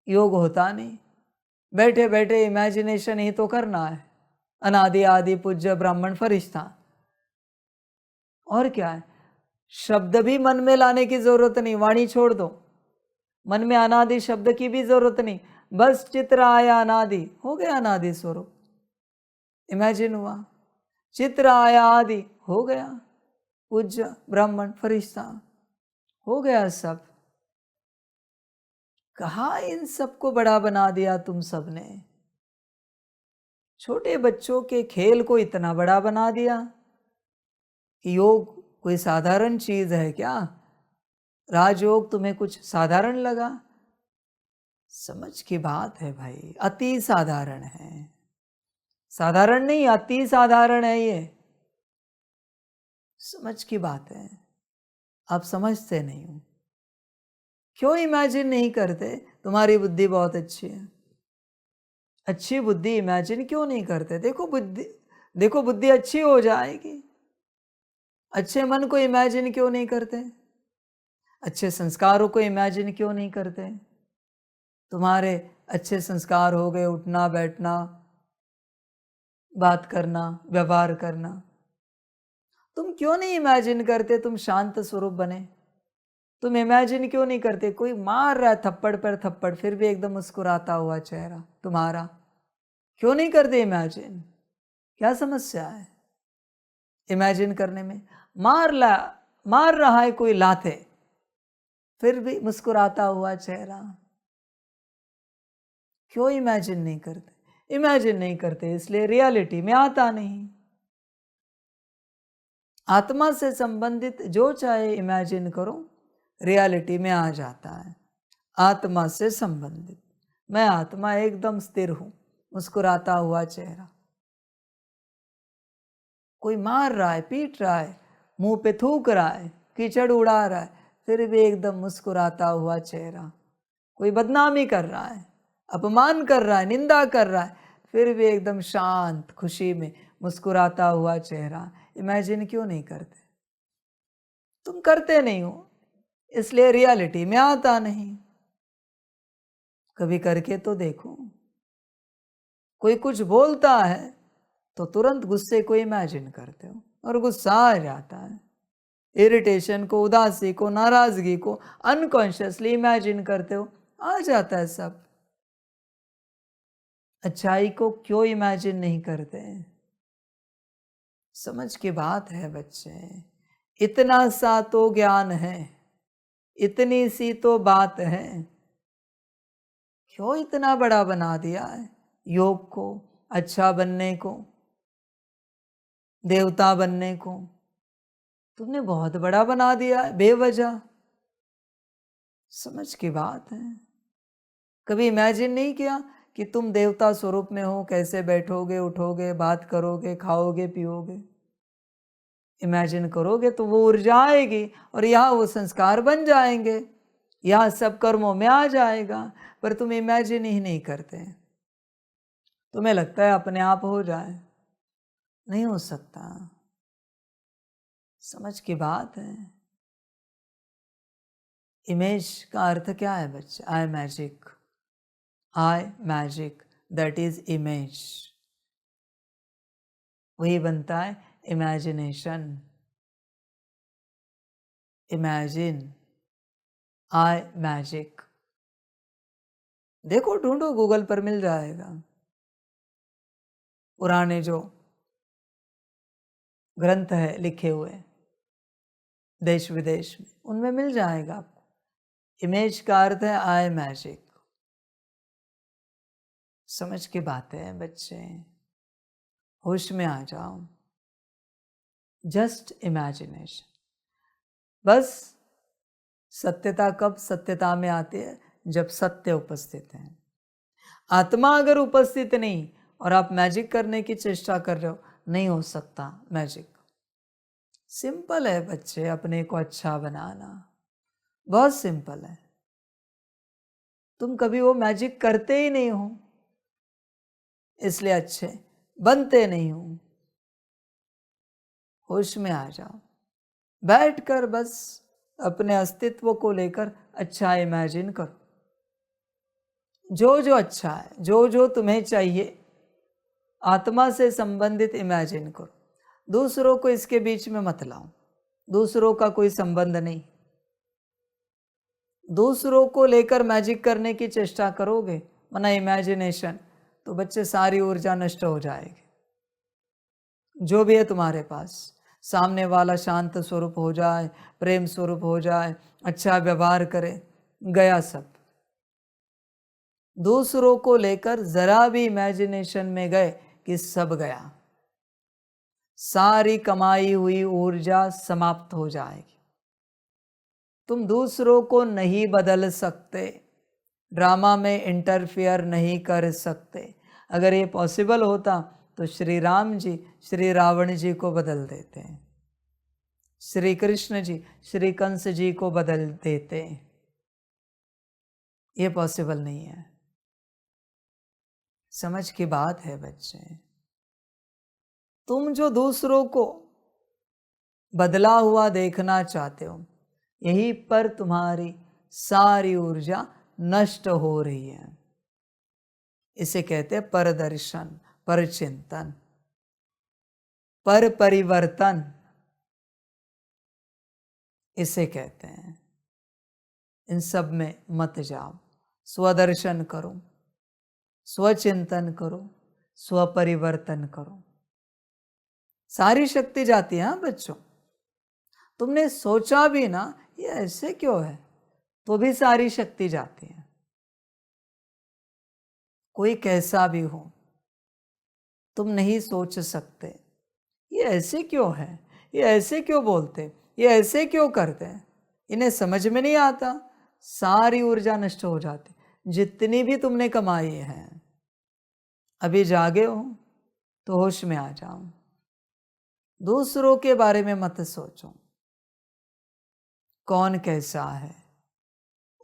योग होता नहीं, बैठे बैठे इमेजिनेशन ही तो करना है। अनादि आदि पूज्य ब्राह्मण फरिश्ता, और क्या है? शब्द भी मन में लाने की जरूरत नहीं, वाणी छोड़ दो। मन में अनादि शब्द की भी जरूरत नहीं, बस चित्र आया अनादि, हो गया अनादि स्वरूप, इमेजिन हुआ। चित्र आया आदि, हो गया पूज्य ब्राह्मण फरिश्ता, हो गया सब। कहा इन सबको बड़ा बना दिया तुम सबने? छोटे बच्चों के खेल को इतना बड़ा बना दिया कि योग कोई साधारण चीज है क्या? राजयोग तुम्हें कुछ साधारण लगा? समझ की बात है भाई, अति साधारण है। साधारण नहीं, अति साधारण है ये। समझ की बात है, आप समझते नहीं हो। क्यों इमेजिन नहीं करते? तुम्हारी बुद्धि बहुत अच्छी है, अच्छी बुद्धि, इमेजिन क्यों नहीं करते? देखो बुद्धि अच्छी हो जाएगी। अच्छे मन को इमेजिन क्यों नहीं करते? अच्छे संस्कारों को इमेजिन क्यों नहीं करते? तुम्हारे अच्छे संस्कार हो गए, उठना बैठना, बात करना, व्यवहार करना। तुम क्यों नहीं इमेजिन करते तुम शांत स्वरूप बने? तुम इमेजिन क्यों नहीं करते कोई मार रहा है थप्पड़ पर थप्पड़, फिर भी एकदम मुस्कुराता हुआ चेहरा तुम्हारा? क्यों नहीं करते इमेजिन? क्या समस्या है इमेजिन करने में? मार रहा है कोई लाते, फिर भी मुस्कुराता हुआ चेहरा। क्यों इमेजिन नहीं करते? इमेजिन नहीं करते इसलिए रियलिटी में आता नहीं। आत्मा से संबंधित जो चाहे इमेजिन करो, रियलिटी में आ जाता है। आत्मा से संबंधित, मैं आत्मा एकदम स्थिर हूं, मुस्कुराता हुआ चेहरा। कोई मार रहा है, पीट रहा है, मुंह पे थूक रहा है, कीचड़ उड़ा रहा है, फिर भी एकदम मुस्कुराता हुआ चेहरा। कोई बदनामी कर रहा है, अपमान कर रहा है, निंदा कर रहा है, फिर भी एकदम शांत खुशी में मुस्कुराता हुआ चेहरा। इमेजिन क्यों नहीं करते? तुम करते नहीं हो इसलिए रियलिटी में आता नहीं। कभी करके तो देखो। कोई कुछ बोलता है तो तुरंत गुस्से को इमेजिन करते हो और गुस्सा आ जाता है। इरिटेशन को, उदासी को, नाराजगी को अनकॉन्शियसली इमेजिन करते हो, आ जाता है सब। अच्छाई को क्यों इमेजिन नहीं करते? समझ की बात है बच्चे। इतना सा तो ज्ञान है, इतनी सी तो बात है, क्यों इतना बड़ा बना दिया है योग को, अच्छा बनने को, देवता बनने को? तुमने बहुत बड़ा बना दिया है बेवजह। समझ की बात है। कभी इमेजिन नहीं किया कि तुम देवता स्वरूप में हो, कैसे बैठोगे, उठोगे, बात करोगे, खाओगे, पियोगे? इमेजिन करोगे तो वो ऊर्जा आएगी और यहाँ वो संस्कार बन जाएंगे, यहाँ सब कर्मों में आ जाएगा। पर तुम इमेजिन ही नहीं करते। तुम्हें लगता है अपने आप हो जाए, नहीं हो सकता। समझ की बात है। इमेज का अर्थ क्या है बच्चे? I magic, I magic, that is image. वही बनता है इमेजिनेशन। इमेजिन, आई मैजिक। देखो, ढूंढो, गूगल पर मिल जाएगा। पुराने जो ग्रंथ है लिखे हुए देश विदेश में, उनमें मिल जाएगा आपको। इमेज का अर्थ है आई मैजिक। समझ की बातें हैं बच्चे, होश में आ जाओ। Just imagination. बस सत्यता कब सत्यता में आती है? जब सत्य उपस्थित है। आत्मा अगर उपस्थित नहीं और आप मैजिक करने की चेष्टा कर रहे हो, नहीं हो सकता मैजिक। सिंपल है बच्चे, अपने को अच्छा बनाना बहुत सिंपल है। तुम कभी वो मैजिक करते ही नहीं हो, इसलिए अच्छे बनते नहीं हो। होश में आ जाओ, बैठकर बस अपने अस्तित्व को लेकर अच्छा इमेजिन करो। जो जो अच्छा है, जो जो तुम्हें चाहिए, आत्मा से संबंधित इमेजिन करो। दूसरों को इसके बीच में मत लाओ, दूसरों का कोई संबंध नहीं। दूसरों को लेकर मैजिक करने की चेष्टा करोगे, मना इमेजिनेशन, तो बच्चे सारी ऊर्जा नष्ट हो जाएगी। जो भी है तुम्हारे पास, सामने वाला शांत स्वरूप हो जाए, प्रेम स्वरूप हो जाए, अच्छा व्यवहार करे, गया सब। दूसरों को लेकर जरा भी इमेजिनेशन में गए कि सब गया, सारी कमाई हुई ऊर्जा समाप्त हो जाएगी। तुम दूसरों को नहीं बदल सकते, ड्रामा में इंटरफियर नहीं कर सकते। अगर ये पॉसिबल होता तो श्री राम जी श्री रावण जी को बदल देते, श्री कृष्ण जी श्री कंस जी को बदल देते। ये पॉसिबल नहीं है। समझ की बात है बच्चे। तुम जो दूसरों को बदला हुआ देखना चाहते हो, यहीं पर तुम्हारी सारी ऊर्जा नष्ट हो रही है। इसे कहते हैं परदर्शन, परचिंतन। पर परिवर्तन इसे कहते हैं। इन सब में मत जाओ, स्वदर्शन करो, स्वचिंतन करो, स्वपरिवर्तन करो। सारी शक्ति जाती है। हाँ बच्चों, तुमने सोचा भी ना ये ऐसे क्यों है, तो भी सारी शक्ति जाती है। कोई कैसा भी हो, तुम नहीं सोच सकते ये ऐसे क्यों है, ये ऐसे क्यों बोलते, ये ऐसे क्यों करते हैं, इन्हें समझ में नहीं आता। सारी ऊर्जा नष्ट हो जाती। जितनी भी तुमने कमाई है, अभी जागे हो तो होश में आ जाओ। दूसरों के बारे में मत सोचो, कौन कैसा है,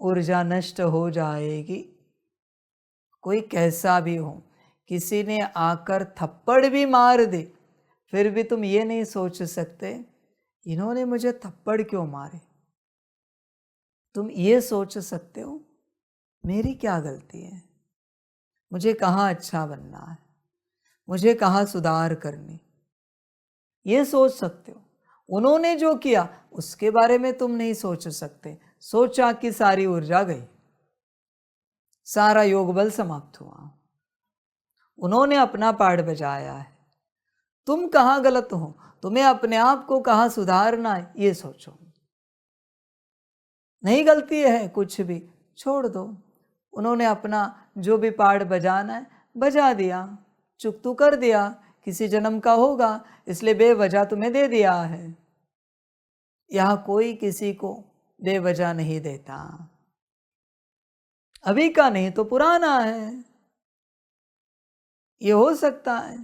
ऊर्जा नष्ट हो जाएगी। कोई कैसा भी हो, किसी ने आकर थप्पड़ भी मार दी, फिर भी तुम ये नहीं सोच सकते इन्होंने मुझे थप्पड़ क्यों मारे। तुम ये सोच सकते हो मेरी क्या गलती है, मुझे कहाँ अच्छा बनना है, मुझे कहाँ सुधार करनी, ये सोच सकते हो। उन्होंने जो किया उसके बारे में तुम नहीं सोच सकते। सोचा कि सारी ऊर्जा गई, सारा योग बल समाप्त हुआ। उन्होंने अपना पार्ट बजाया है, तुम कहाँ गलत हो, तुम्हें अपने आप को कहाँ सुधारना है ये सोचो। नहीं गलती है कुछ भी, छोड़ दो। उन्होंने अपना जो भी पार्ट बजाना है बजा दिया, चुक तो कर दिया, किसी जन्म का होगा इसलिए बेवजह तुम्हें दे दिया है। यहाँ कोई किसी को बेवजह नहीं देता, अभी का नहीं तो पुराना है। ये हो सकता है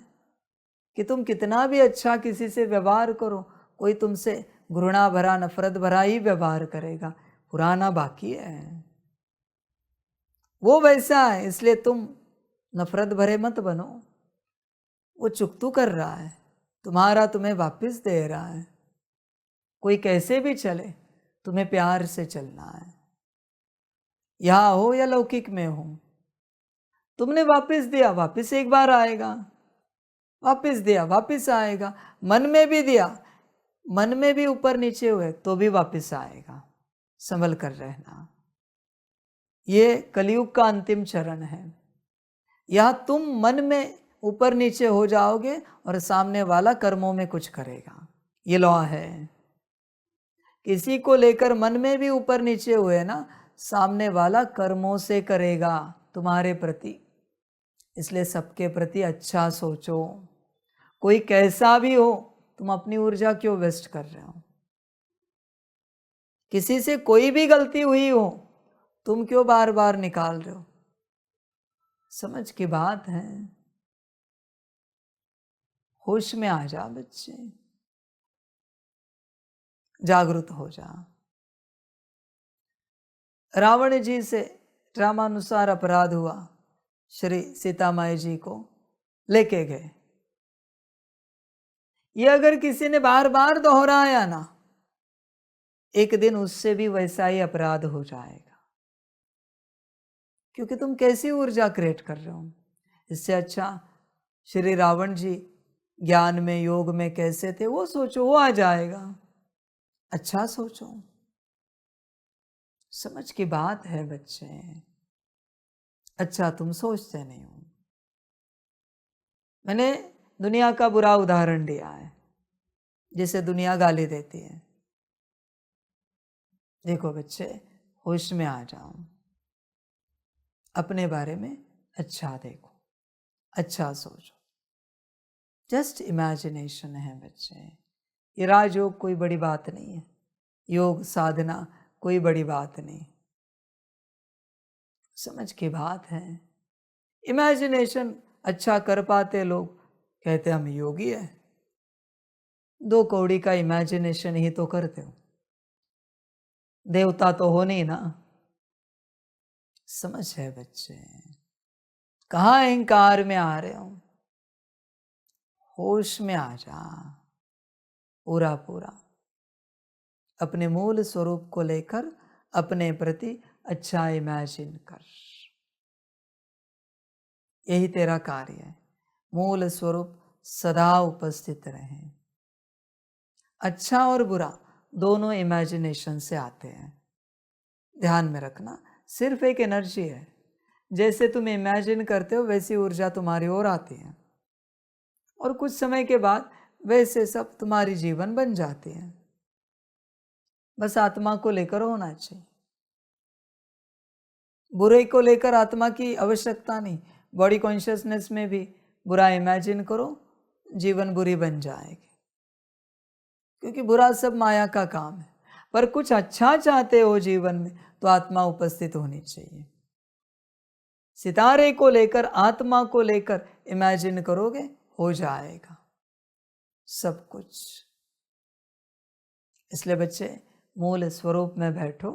कि तुम कितना भी अच्छा किसी से व्यवहार करो, कोई तुमसे घृणा भरा नफरत भरा ही व्यवहार करेगा, पुराना बाकी है, वो वैसा है, इसलिए तुम नफरत भरे मत बनो। वो चुकतू कर रहा है, तुम्हारा तुम्हें वापस दे रहा है। कोई कैसे भी चले, तुम्हें प्यार से चलना है, यहाँ हो या लौकिक में हो। तुमने वापस दिया, वापस एक बार आएगा, वापस दिया वापस आएगा। मन में भी दिया, मन में भी ऊपर नीचे हुए तो भी वापस आएगा। संभल कर रहना, ये कलयुग का अंतिम चरण है। यह तुम मन में ऊपर नीचे हो जाओगे और सामने वाला कर्मों में कुछ करेगा, ये लॉ है। किसी को लेकर मन में भी ऊपर नीचे हुए ना, सामने वाला कर्मों से करेगा तुम्हारे प्रति। इसलिए सबके प्रति अच्छा सोचो, कोई कैसा भी हो, तुम अपनी ऊर्जा क्यों वेस्ट कर रहे हो। किसी से कोई भी गलती हुई हो, तुम क्यों बार बार निकाल रहे हो। समझ की बात है, होश में आ जा बच्चे, जागृत हो जा। रावण जी से ड्रामानुसार अपराध हुआ, श्री सीता माई जी को लेके गए। ये अगर किसी ने बार बार दोहराया ना, एक दिन उससे भी वैसा ही अपराध हो जाएगा, क्योंकि तुम कैसी ऊर्जा क्रिएट कर रहे हो। इससे अच्छा श्री रावण जी ज्ञान में योग में कैसे थे वो सोचो, वो आ जाएगा। अच्छा सोचो, समझ की बात है बच्चे। अच्छा तुम सोचते नहीं हो। मैंने दुनिया का बुरा उदाहरण दिया है जिसे दुनिया गाली देती है। देखो बच्चे, होश में आ जाओ, अपने बारे में अच्छा देखो, अच्छा सोचो। जस्ट इमेजिनेशन है बच्चे, ये राजयोग कोई बड़ी बात नहीं है, योग साधना कोई बड़ी बात नहीं, समझ की बात है। इमेजिनेशन अच्छा कर पाते लोग कहते हम योगी है, 2 कौड़ी का इमेजिनेशन ही तो करते हो, देवता तो हो नहीं ना। समझ है बच्चे, कहाँ अहंकार में आ रहे हो, होश में आ जा पूरा पूरा। अपने मूल स्वरूप को लेकर अपने प्रति अच्छा इमेजिन कर, यही तेरा कार्य है। मूल स्वरूप सदा उपस्थित रहें। अच्छा और बुरा दोनों इमेजिनेशन से आते हैं, ध्यान में रखना। सिर्फ एक एनर्जी है, जैसे तुम इमेजिन करते हो वैसी ऊर्जा तुम्हारी ओर आती है, और कुछ समय के बाद वैसे सब तुम्हारी जीवन बन जाती है। बस आत्मा को लेकर होना चाहिए, बुरे को लेकर आत्मा की आवश्यकता नहीं। बॉडी कॉन्शियसनेस में भी बुरा इमेजिन करो, जीवन बुरी बन जाएगी, क्योंकि बुरा सब माया का काम है। पर कुछ अच्छा चाहते हो जीवन में तो आत्मा उपस्थित होनी चाहिए। सितारे को लेकर, आत्मा को लेकर इमेजिन करोगे, हो जाएगा सब कुछ। इसलिए बच्चे, मूल स्वरूप में बैठो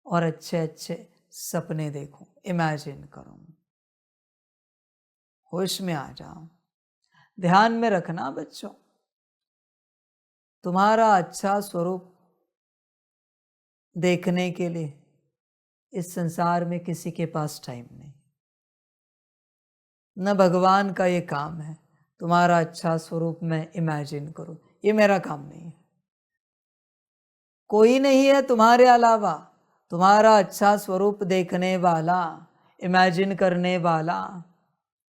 और अच्छे अच्छे सपने देखो, इमेजिन करो, होश में आ जाओ। ध्यान में रखना बच्चों, तुम्हारा अच्छा स्वरूप देखने के लिए इस संसार में किसी के पास टाइम नहीं, न भगवान का ये काम है तुम्हारा अच्छा स्वरूप मैं इमेजिन करूं। ये मेरा काम नहीं है, कोई नहीं है तुम्हारे अलावा तुम्हारा अच्छा स्वरूप देखने वाला, इमेजिन करने वाला।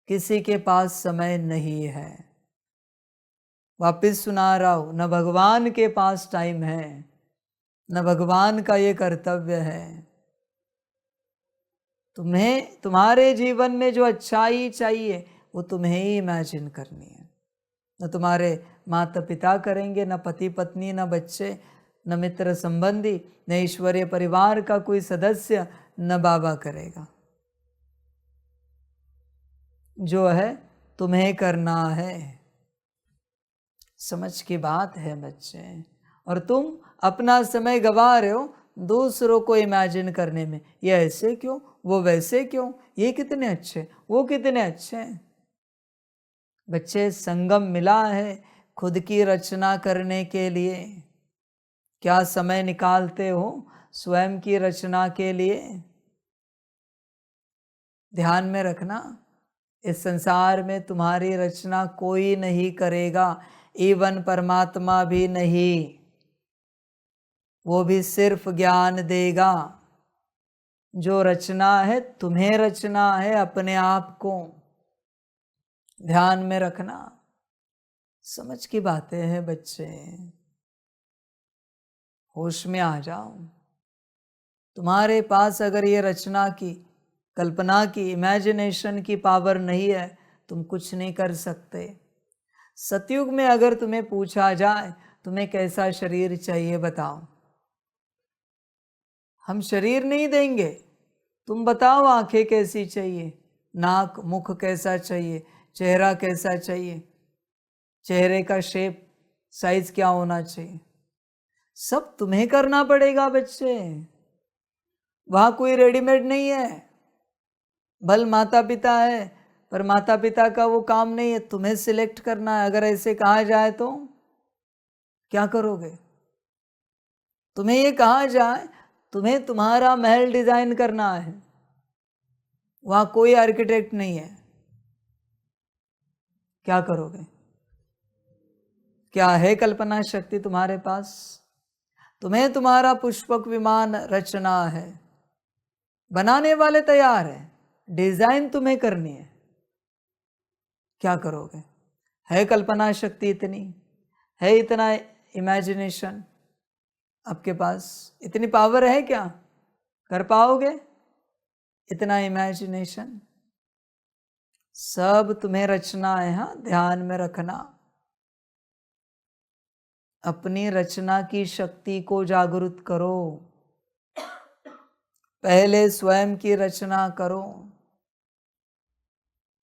किसी के पास समय नहीं है। वापिस सुना रहा हूं, न भगवान के पास टाइम है, न भगवान का ये कर्तव्य है। तुम्हें तुम्हारे जीवन में जो अच्छाई चाहिए वो तुम्हें ही इमेजिन करनी है। न तुम्हारे माता पिता करेंगे, न पति पत्नी, न बच्चे, न मित्र संबंधी, न ईश्वरीय परिवार का कोई सदस्य, न बाबा करेगा। जो है तुम्हें करना है। समझ की बात है बच्चे। और तुम अपना समय गवा रहे हो दूसरों को इमेजिन करने में, ये ऐसे क्यों, वो वैसे क्यों, ये कितने अच्छे, वो कितने अच्छे हैं। बच्चे, संगम मिला है खुद की रचना करने के लिए। क्या समय निकालते हो स्वयं की रचना के लिए? ध्यान में रखना, इस संसार में तुम्हारी रचना कोई नहीं करेगा, इवन परमात्मा भी नहीं। वो भी सिर्फ ज्ञान देगा। जो रचना है तुम्हें रचना है, अपने आप को। ध्यान में रखना, समझ की बातें हैं बच्चे, होश में आ जाओ। तुम्हारे पास अगर ये रचना की, कल्पना की, इमेजिनेशन की पावर नहीं है, तुम कुछ नहीं कर सकते। सतयुग में अगर तुम्हें पूछा जाए तुम्हें कैसा शरीर चाहिए बताओ, हम शरीर नहीं देंगे, तुम बताओ आंखें कैसी चाहिए, नाक मुख कैसा चाहिए, चेहरा कैसा चाहिए, चेहरे का शेप साइज क्या होना चाहिए, सब तुम्हें करना पड़ेगा बच्चे। वहां कोई रेडीमेड नहीं है। भल माता पिता है, पर माता पिता का वो काम नहीं है, तुम्हें सिलेक्ट करना है। अगर ऐसे कहा जाए तो क्या करोगे? तुम्हें ये कहा जाए तुम्हें तुम्हारा महल डिजाइन करना है, वहां कोई आर्किटेक्ट नहीं है, क्या करोगे? क्या है कल्पना शक्ति तुम्हारे पास? तुम्हें तुम्हारा पुष्पक विमान रचना है, बनाने वाले तैयार है, डिजाइन तुम्हें करनी है, क्या करोगे? है कल्पना शक्ति इतनी, है इतना इमेजिनेशन आपके पास, इतनी पावर है क्या? कर पाओगे इतना इमेजिनेशन? सब तुम्हें रचना है। हाँ, ध्यान में रखना, अपनी रचना की शक्ति को जागृत करो। पहले स्वयं की रचना करो।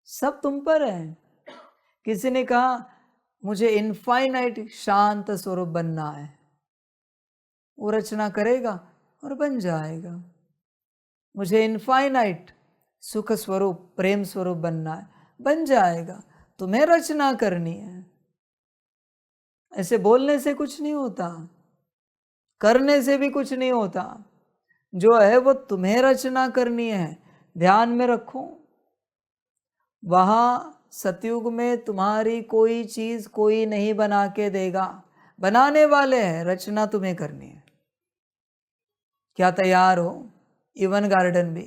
सब तुम पर है। किसी ने कहा मुझे इनफाइनाइट शांत स्वरूप बनना है, वो रचना करेगा और बन जाएगा। मुझे इनफाइनाइट सुख स्वरूप, प्रेम स्वरूप बनना है, बन जाएगा। तुम्हें रचना करनी है। ऐसे बोलने से कुछ नहीं होता, करने से भी कुछ नहीं होता। जो है वो तुम्हें रचना करनी है। ध्यान में रखो, वहां सतयुग में तुम्हारी कोई चीज कोई नहीं बना के देगा, बनाने वाले हैं, रचना तुम्हें करनी है। क्या तैयार हो? इवन गार्डन भी,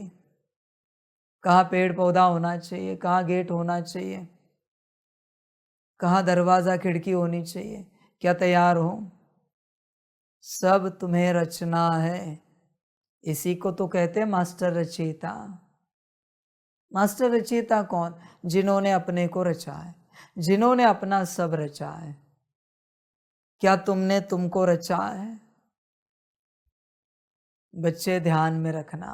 कहाँ पेड़ पौधा होना चाहिए, कहाँ गेट होना चाहिए, कहाँ दरवाजा खिड़की होनी चाहिए, क्या तैयार हो? सब तुम्हें रचना है। इसी को तो कहते हैं मास्टर रचयिता। मास्टर रचयिता कौन? जिन्होंने अपने को रचा है, जिन्होंने अपना सब रचा है। क्या तुमने तुमको रचा है? बच्चे ध्यान में रखना,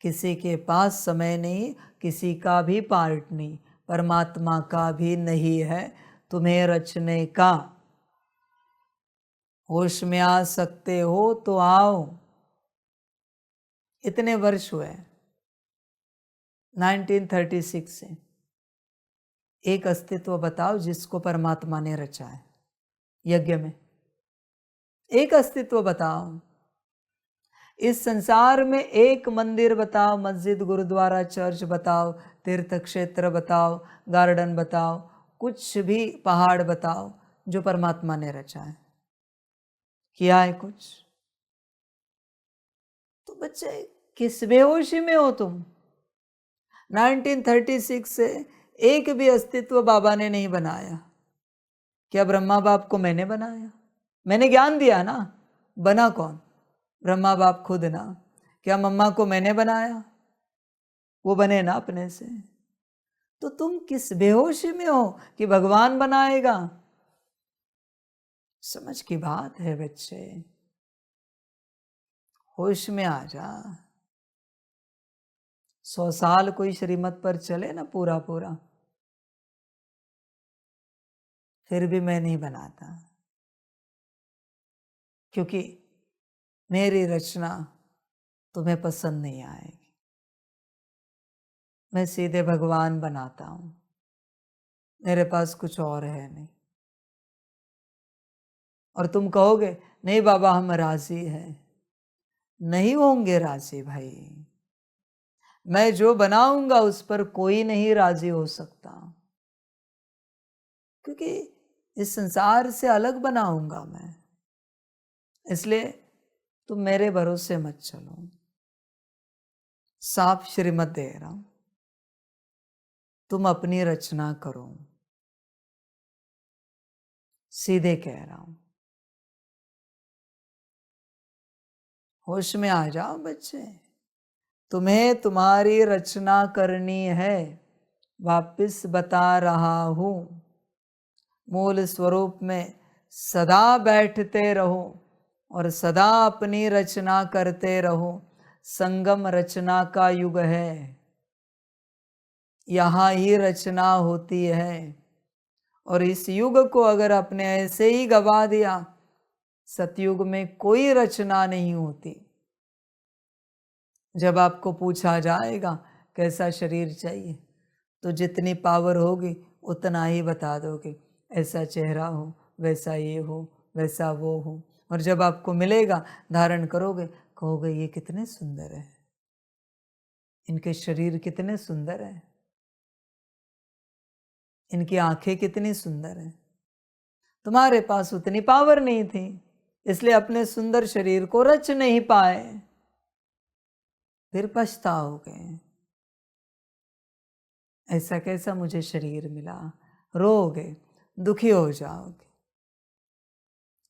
किसी के पास समय नहीं, किसी का भी पार्ट नहीं, परमात्मा का भी नहीं है तुम्हें रचने का। होश में आ सकते हो तो आओ। इतने वर्ष हुए 1936 से, एक अस्तित्व बताओ जिसको परमात्मा ने रचा है यज्ञ में। एक अस्तित्व बताओ। इस संसार में एक मंदिर बताओ, मस्जिद, गुरुद्वारा, चर्च बताओ, तीर्थ क्षेत्र बताओ, गार्डन बताओ, कुछ भी पहाड़ बताओ जो परमात्मा ने रचा है। किया है कुछ? तो बच्चे किस बेहोशी में हो तुम? 1936 से एक भी अस्तित्व बाबा ने नहीं बनाया। क्या ब्रह्मा बाप को मैंने बनाया? मैंने ज्ञान दिया ना। बना कौन? ब्रह्मा बाप खुद ना। क्या मम्मा को मैंने बनाया? वो बने ना अपने से। तो तुम किस बेहोशी में हो कि भगवान बनाएगा? समझ की बात है बच्चे, होश में आ जा। 100 साल कोई श्रीमत पर चले ना पूरा पूरा, फिर भी मैं नहीं बनाता, क्योंकि मेरी रचना तुम्हें पसंद नहीं आएगी। मैं सीधे भगवान बनाता हूं, मेरे पास कुछ और है नहीं। और तुम कहोगे नहीं बाबा हम राजी हैं। नहीं होंगे राजी भाई। मैं जो बनाऊंगा उस पर कोई नहीं राजी हो सकता, क्योंकि इस संसार से अलग बनाऊंगा मैं। इसलिए तुम मेरे भरोसे मत चलो। साफ श्रीमत दे रहा हूं, तुम अपनी रचना करो। सीधे कह रहा हूं, होश में आ जाओ बच्चे। तुम्हें तुम्हारी रचना करनी है, वापिस बता रहा हूं। मूल स्वरूप में सदा बैठते रहो और सदा अपनी रचना करते रहो। संगम रचना का युग है, यहाँ ही रचना होती है। और इस युग को अगर आपने ऐसे ही गवा दिया, सतयुग में कोई रचना नहीं होती। जब आपको पूछा जाएगा कैसा शरीर चाहिए, तो जितनी पावर होगी उतना ही बता दोगे। ऐसा चेहरा हो, वैसा ये हो, वैसा वो हो। और जब आपको मिलेगा, धारण करोगे, कहोगे ये कितने सुंदर है, इनके शरीर कितने सुंदर है, इनकी आंखें कितनी सुंदर है। तुम्हारे पास उतनी पावर नहीं थी, इसलिए अपने सुंदर शरीर को रच नहीं पाए। फिर पछताओगे, ऐसा कैसा मुझे शरीर मिला। रोओगे, दुखी हो जाओगे।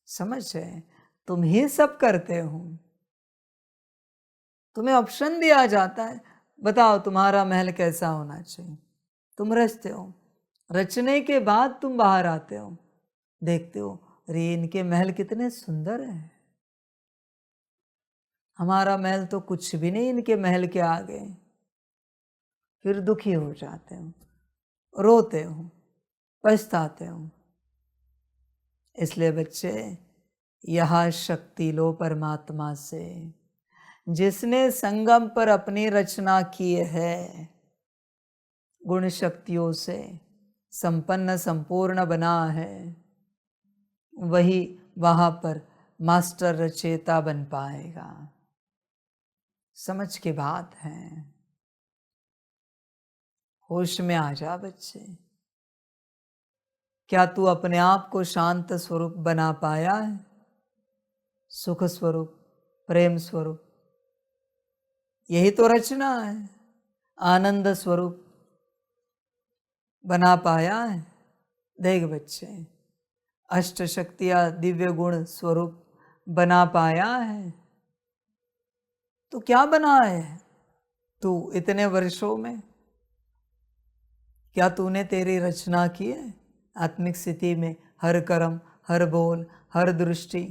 समझ है, तुम ही सब करते हो। तुम्हें ऑप्शन दिया जाता है, बताओ तुम्हारा महल कैसा होना चाहिए। तुम रचते हो, रचने के बाद तुम बाहर आते हो, देखते हो अरे इनके महल कितने सुंदर हैं, हमारा महल तो कुछ भी नहीं इनके महल के आगे। फिर दुखी हो जाते हो, रोते हो, पछताते हो। इसलिए बच्चे, यह शक्ति लो परमात्मा से, जिसने संगम पर अपनी रचना की है। गुण शक्तियों से संपन्न संपूर्ण बना है, वही वहां पर मास्टर रचयिता बन पाएगा। समझ की बात है। होश में आ जा बच्चे। क्या तू अपने आप को शांत स्वरूप बना पाया है? सुख स्वरूप, प्रेम स्वरूप, यही तो रचना है। आनंद स्वरूप बना पाया है? देख बच्चे, अष्ट शक्तियां दिव्य गुण स्वरूप बना पाया है? तो क्या बना है तू इतने वर्षों में? क्या तूने तेरी रचना की है? आत्मिक स्थिति में हर कर्म, हर बोल, हर दृष्टि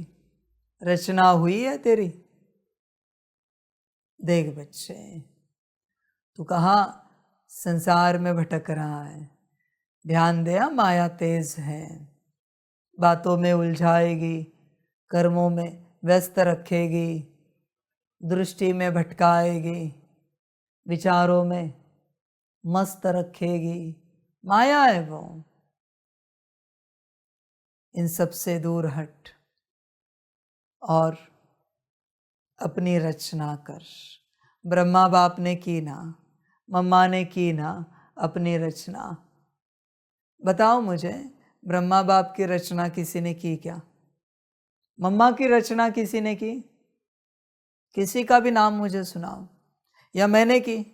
रचना हुई है तेरी? देख बच्चे, तू कहाँ संसार में भटक रहा है? ध्यान दे, माया तेज है, बातों में उलझाएगी, कर्मों में व्यस्त रखेगी, दृष्टि में भटकाएगी, विचारों में मस्त रखेगी। माया है वो। इन सब से दूर हट और अपनी रचना कर। ब्रह्मा बाप ने की ना, मम्मा ने की ना अपनी रचना। बताओ मुझे, ब्रह्मा बाप की रचना किसी ने की क्या? मम्मा की रचना किसी ने की? किसी का भी नाम मुझे सुनाओ। या मैंने की,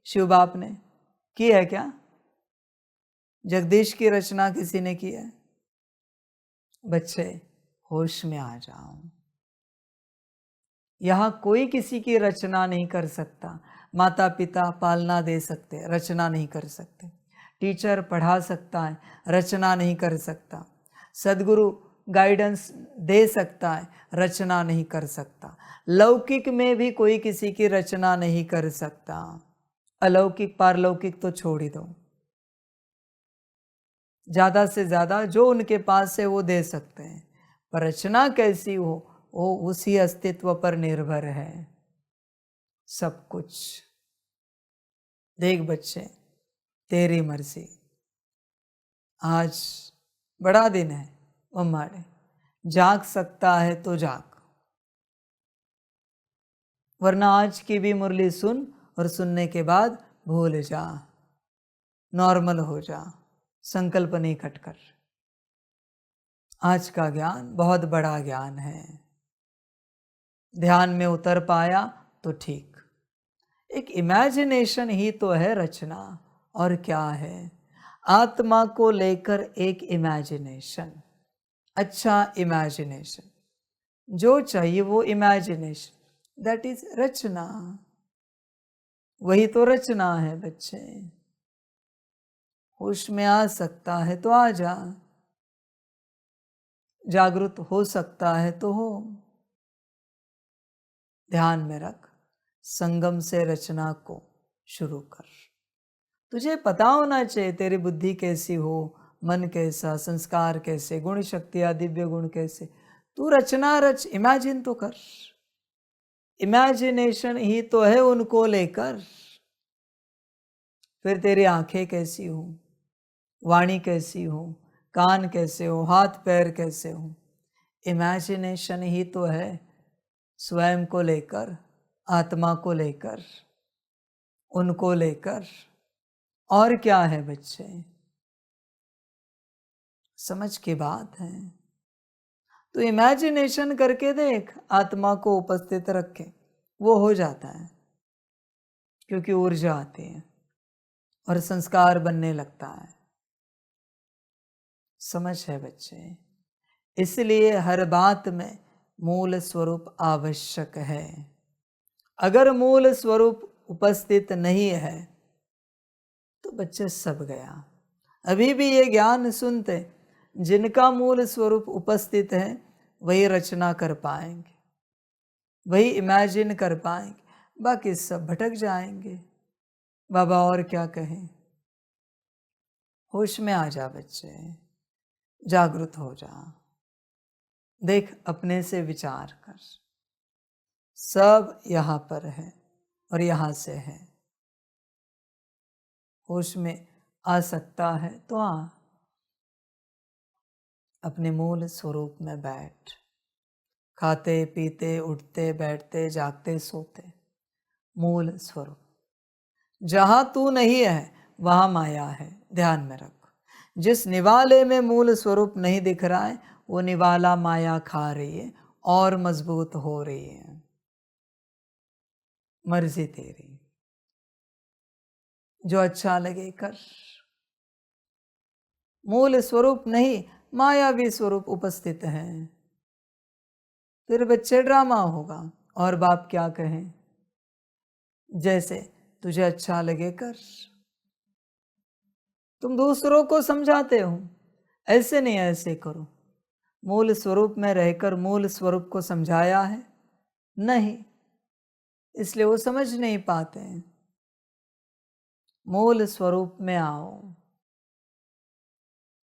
शिव बाप ने की है क्या? जगदीश की रचना किसी ने की है? बच्चे, होश में आ जाओ। यहाँ कोई किसी की रचना नहीं कर सकता। माता पिता पालना दे सकते, रचना नहीं कर सकते। टीचर पढ़ा सकता है, रचना नहीं कर सकता। सदगुरु गाइडेंस दे सकता है, रचना नहीं कर सकता। लौकिक में भी कोई किसी की रचना नहीं कर सकता। अलौकिक पारलौकिक तो छोड़ ही दो। ज़्यादा से ज़्यादा जो उनके पास है वो दे सकते हैं, पर रचना कैसी हो वो उसी अस्तित्व पर निर्भर है सब कुछ। देख बच्चे, तेरी मर्जी। आज बड़ा दिन है मम्मा ने, जाग सकता है तो जाग, वरना आज की भी मुरली सुन और सुनने के बाद भूल जा, नॉर्मल हो जा, संकल्प नहीं कटकर। आज का ज्ञान बहुत बड़ा ज्ञान है। ध्यान में उतर पाया तो ठीक। एक इमेजिनेशन ही तो है रचना, और क्या है? आत्मा को लेकर एक इमेजिनेशन, अच्छा इमेजिनेशन, जो चाहिए वो इमेजिनेशन, दैट इज रचना। वही तो रचना है बच्चे। होश में आ सकता है तो आ जा, जागृत हो सकता है तो हो। ध्यान में रख, संगम से रचना को शुरू कर। तुझे पता होना चाहिए तेरी बुद्धि कैसी हो, मन कैसा, संस्कार कैसे, गुण शक्तियाँ दिव्य गुण कैसे। तू रचना रच, इमेजिन तो कर। इमेजिनेशन ही तो है उनको लेकर। फिर तेरी आंखें कैसी हो, वाणी कैसी हो, कान कैसे हो, हाथ पैर कैसे हो, इमेजिनेशन ही तो है स्वयं को लेकर, आत्मा को लेकर, उनको लेकर। और क्या है बच्चे? समझ की बात है। तो इमेजिनेशन करके देख, आत्मा को उपस्थित रखे, वो हो जाता है, क्योंकि ऊर्जा आती है और संस्कार बनने लगता है। समझ है बच्चे? इसलिए हर बात में मूल स्वरूप आवश्यक है। अगर मूल स्वरूप उपस्थित नहीं है तो बच्चे सब गया। अभी भी ये ज्ञान सुनते, जिनका मूल स्वरूप उपस्थित है वही रचना कर पाएंगे, वही इमेजिन कर पाएंगे, बाकी सब भटक जाएंगे। बाबा और क्या कहें? होश में आ जा बच्चे, जागृत हो जा। देख, अपने से विचार कर, सब यहाँ पर है और यहाँ से है। होश में आ सकता है तो आ, अपने मूल स्वरूप में बैठ। खाते पीते उठते बैठते जागते सोते, मूल स्वरूप। जहाँ तू नहीं है वहाँ माया है, ध्यान में रख। जिस निवाले में मूल स्वरूप नहीं दिख रहा है वो निवाला माया खा रही है और मजबूत हो रही है। मर्जी तेरी, जो अच्छा लगे कर। मूल स्वरूप नहीं, मायावी स्वरूप उपस्थित है। फिर बच्चे ड्रामा होगा और बाप क्या कहें, जैसे तुझे अच्छा लगे कर। तुम दूसरों को समझाते हो, ऐसे नहीं ऐसे करो। मूल स्वरूप में रहकर मूल स्वरूप को समझाया है नहीं, इसलिए वो समझ नहीं पाते हैं। मूल स्वरूप में आओ,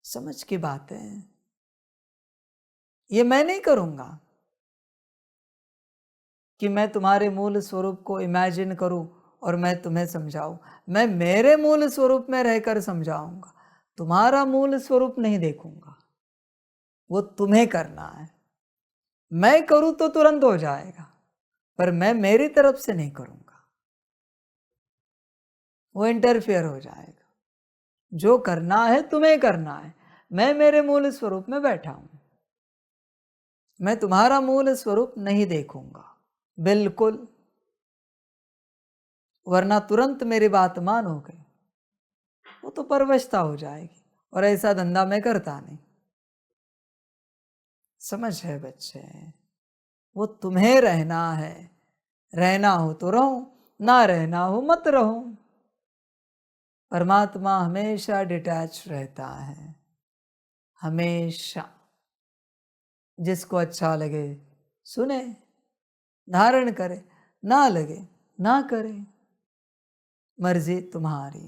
समझ की बात है। ये मैं नहीं करूंगा कि मैं तुम्हारे मूल स्वरूप को इमेजिन करूं और मैं तुम्हें समझाऊं। मैं मेरे मूल स्वरूप में रहकर समझाऊंगा, तुम्हारा मूल स्वरूप नहीं देखूंगा। वो तुम्हें करना है। मैं करूं तो तुरंत हो जाएगा, पर मैं मेरी तरफ से नहीं करूंगा, वो इंटरफेयर हो जाएगा। जो करना है तुम्हें करना है। मैं मेरे मूल स्वरूप में बैठा हूं, मैं तुम्हारा मूल स्वरूप नहीं देखूंगा बिल्कुल, वरना तुरंत मेरी बात मानोगे, वो तो परवशता हो जाएगी। और ऐसा धंधा मैं करता नहीं। समझ है बच्चे, वो तुम्हें रहना है। रहना हो तो रहो, ना रहना हो मत रहो। परमात्मा हमेशा डिटैच रहता है, हमेशा। जिसको अच्छा लगे सुने, धारण करे, ना लगे ना करे, मर्जी तुम्हारी।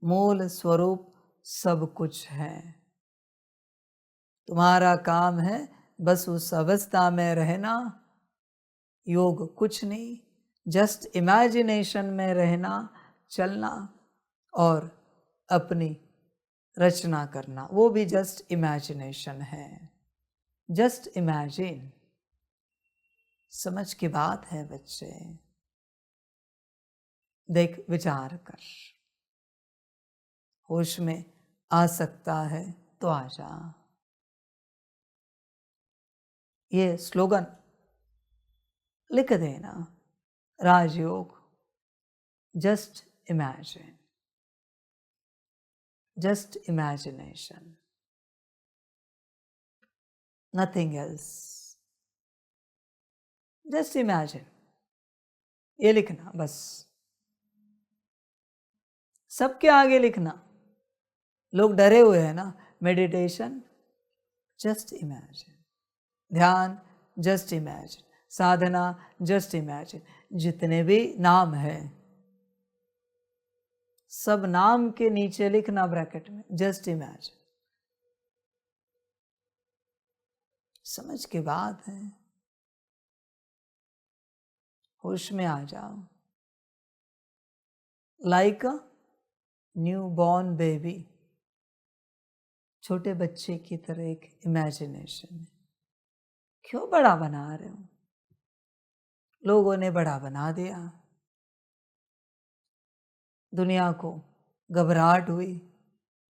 मूल स्वरूप सब कुछ है। तुम्हारा काम है बस उस अवस्था में रहना। योग कुछ नहीं, जस्ट इमेजिनेशन में रहना, चलना और अपनी रचना करना, वो भी जस्ट इमेजिनेशन है। Just imagine. समझ की बात है बच्चे। देख, विचार कर। होश में आ सकता है तो आ जा। ये स्लोगन लिख देना, Rajyoga. Just imagine, just imagination, nothing else. Just imagine, ये लिखना बस। सबके आगे लिखना। लोग डरे हुए हैं ना। मेडिटेशन जस्ट इमेजिन, ध्यान जस्ट इमेजिन, साधना जस्ट इमेजिन। जितने भी नाम है सब नाम के नीचे लिखना ब्रैकेट में जस्ट इमेजिन। समझ की बात है। होश में आ जाओ। Like a new born baby, छोटे बच्चे की तरह एक इमेजिनेशन है। क्यों बड़ा बना रहे हो? लोगों ने बड़ा बना दिया। दुनिया को घबराहट हुई,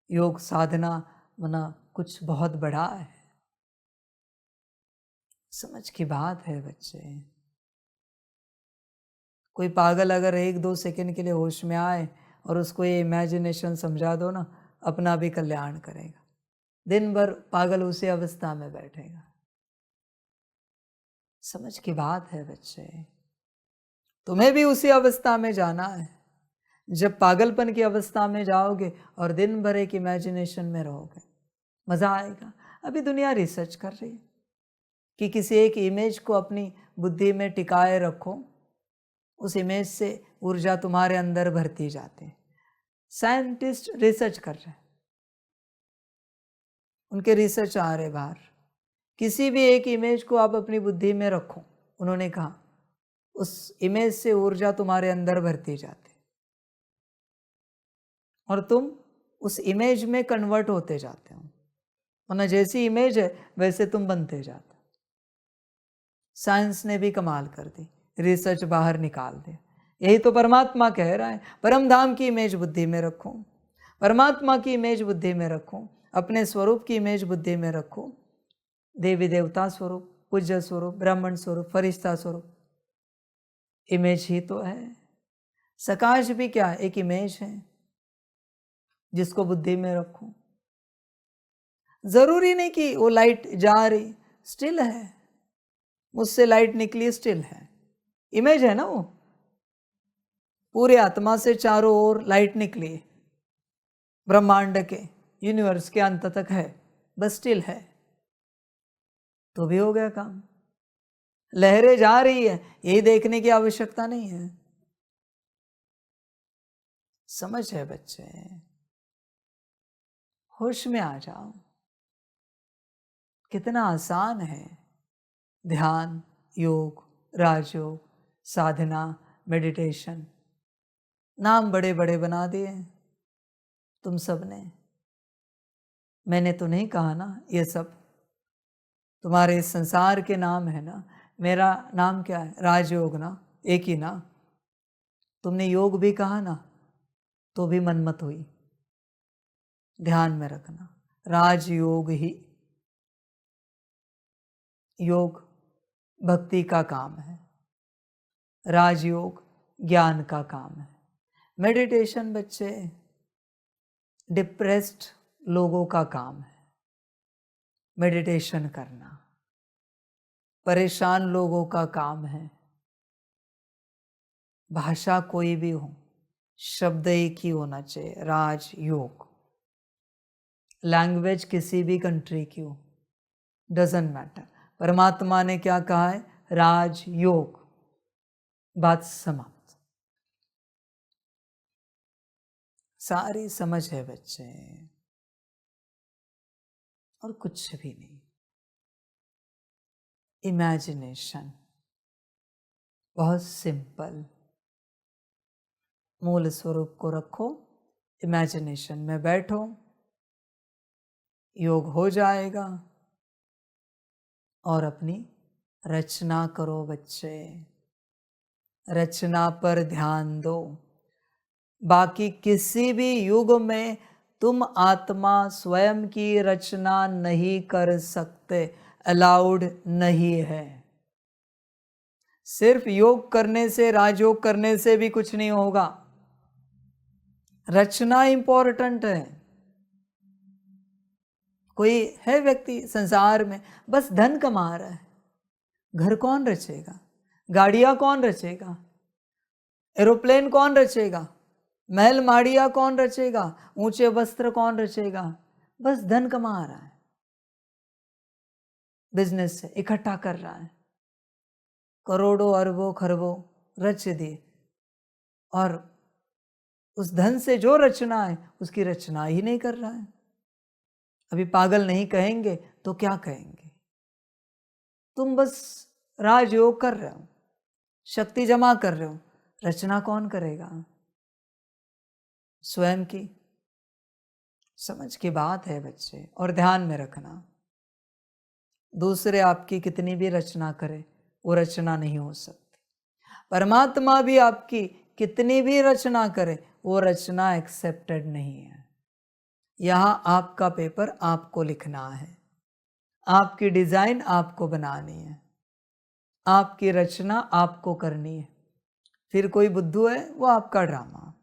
योग साधना मना कुछ बहुत बड़ा है। समझ की बात है बच्चे। कोई पागल अगर 1-2 सेकंड के लिए होश में आए और उसको ये इमेजिनेशन समझा दो ना, अपना भी कल्याण करेगा। दिन भर पागल उसी अवस्था में बैठेगा। समझ की बात है बच्चे। तुम्हें भी उसी अवस्था में जाना है। जब पागलपन की अवस्था में जाओगे और दिन भर एक इमेजिनेशन में रहोगे, मजा आएगा। अभी दुनिया रिसर्च कर रही है कि किसी एक इमेज को अपनी बुद्धि में टिकाए रखो, उस इमेज से ऊर्जा तुम्हारे अंदर भरती जाती है। साइंटिस्ट रिसर्च कर रहे हैं, उनके रिसर्च आ रहे बाहर। किसी भी एक इमेज को आप अपनी बुद्धि में रखो, उन्होंने कहा उस इमेज से ऊर्जा तुम्हारे अंदर भरती जाती और तुम उस इमेज में कन्वर्ट होते जाते हो। वरना जैसी इमेज है वैसे तुम बनते जाते हो। साइंस ने भी कमाल कर दी, रिसर्च बाहर निकाल दे। यही तो परमात्मा कह रहा है, परम धाम की इमेज बुद्धि में रखो। परमात्मा की इमेज बुद्धि में रखो, अपने स्वरूप की इमेज बुद्धि में रखो। देवी देवता स्वरूप, पूज्य स्वरूप, ब्राह्मण स्वरूप, फरिश्ता स्वरूप, इमेज ही तो है। सकाश भी क्या है? एक इमेज है जिसको बुद्धि में रखो। जरूरी नहीं कि वो लाइट जा रही, स्टिल है, मुझसे लाइट निकली, स्टिल है, इमेज है ना वो। पूरे आत्मा से चारों ओर लाइट निकली, ब्रह्मांड के, यूनिवर्स के अंत तक है, बस स्टिल है, तो भी हो गया काम। लहरें जा रही है, यही देखने की आवश्यकता नहीं है। समझ है बच्चे? होश में आ जाओ। कितना आसान है ध्यान, योग, राजयोग, साधना, मेडिटेशन। नाम बड़े बड़े बना दिए तुम सब ने। मैंने तो नहीं कहा ना, ये सब तुम्हारे इस संसार के नाम है ना। मेरा नाम क्या है? राजयोग ना, एक ही ना। तुमने योग भी कहा ना, तो भी मनमत हुई। ध्यान में रखना, राजयोग ही। योग भक्ति का काम है, राजयोग ज्ञान का काम है। मेडिटेशन बच्चे डिप्रेस्ड लोगों का काम है, मेडिटेशन करना। परेशान लोगों का काम है। भाषा कोई भी हो, शब्द एक ही होना चाहिए, राजयोग। लैंग्वेज किसी भी कंट्री की हो, डजंट मैटर। परमात्मा ने क्या कहा है? राजयोग। बात समाप्त। सारी समझ है बच्चे, और कुछ भी नहीं। इमेजिनेशन बहुत सिंपल। मूल स्वरूप को रखो, इमेजिनेशन में बैठो, योग हो जाएगा। और अपनी रचना करो बच्चे, रचना पर ध्यान दो। बाकी किसी भी युग में तुम आत्मा स्वयं की रचना नहीं कर सकते, अलाउड नहीं है। सिर्फ योग करने से, राजयोग करने से भी कुछ नहीं होगा। रचना इंपॉर्टेंट है। कोई है व्यक्ति संसार में बस धन कमा रहा है, घर कौन रचेगा? गाड़ियां कौन रचेगा? एरोप्लेन कौन रचेगा? महल माड़िया कौन रचेगा? ऊंचे वस्त्र कौन रचेगा? बस धन कमा रहा है, बिजनेस से इकट्ठा कर रहा है, करोड़ों अरबों खरबों रच दिए, और उस धन से जो रचना है उसकी रचना ही नहीं कर रहा है। अभी पागल नहीं कहेंगे तो क्या कहेंगे? तुम बस राजयोग कर रहे हो, शक्ति जमा कर रहे हो, रचना कौन करेगा? स्वयं की। समझ की बात है बच्चे, और ध्यान में रखना, दूसरे आपकी कितनी भी रचना करे वो रचना नहीं हो सकती। परमात्मा भी आपकी कितनी भी रचना करे वो रचना एक्सेप्टेड नहीं है। यहां आपका पेपर आपको लिखना है, आपकी डिजाइन आपको बनानी है, आपकी रचना आपको करनी है। फिर कोई बुद्धू है वो आपका ड्रामा,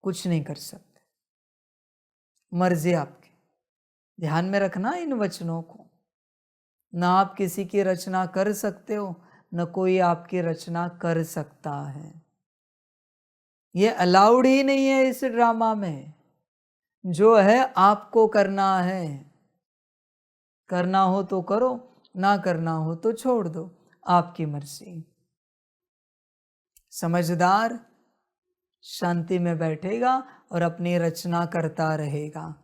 कुछ नहीं कर सकते, मर्जी आपकी। ध्यान में रखना इन वचनों को। ना आप किसी की रचना कर सकते हो, न कोई आपकी रचना कर सकता है। ये अलाउड ही नहीं है इस ड्रामा में। जो है आपको करना है। करना हो तो करो, ना करना हो तो छोड़ दो, आपकी मर्जी। समझदार शांति में बैठेगा और अपनी रचना करता रहेगा।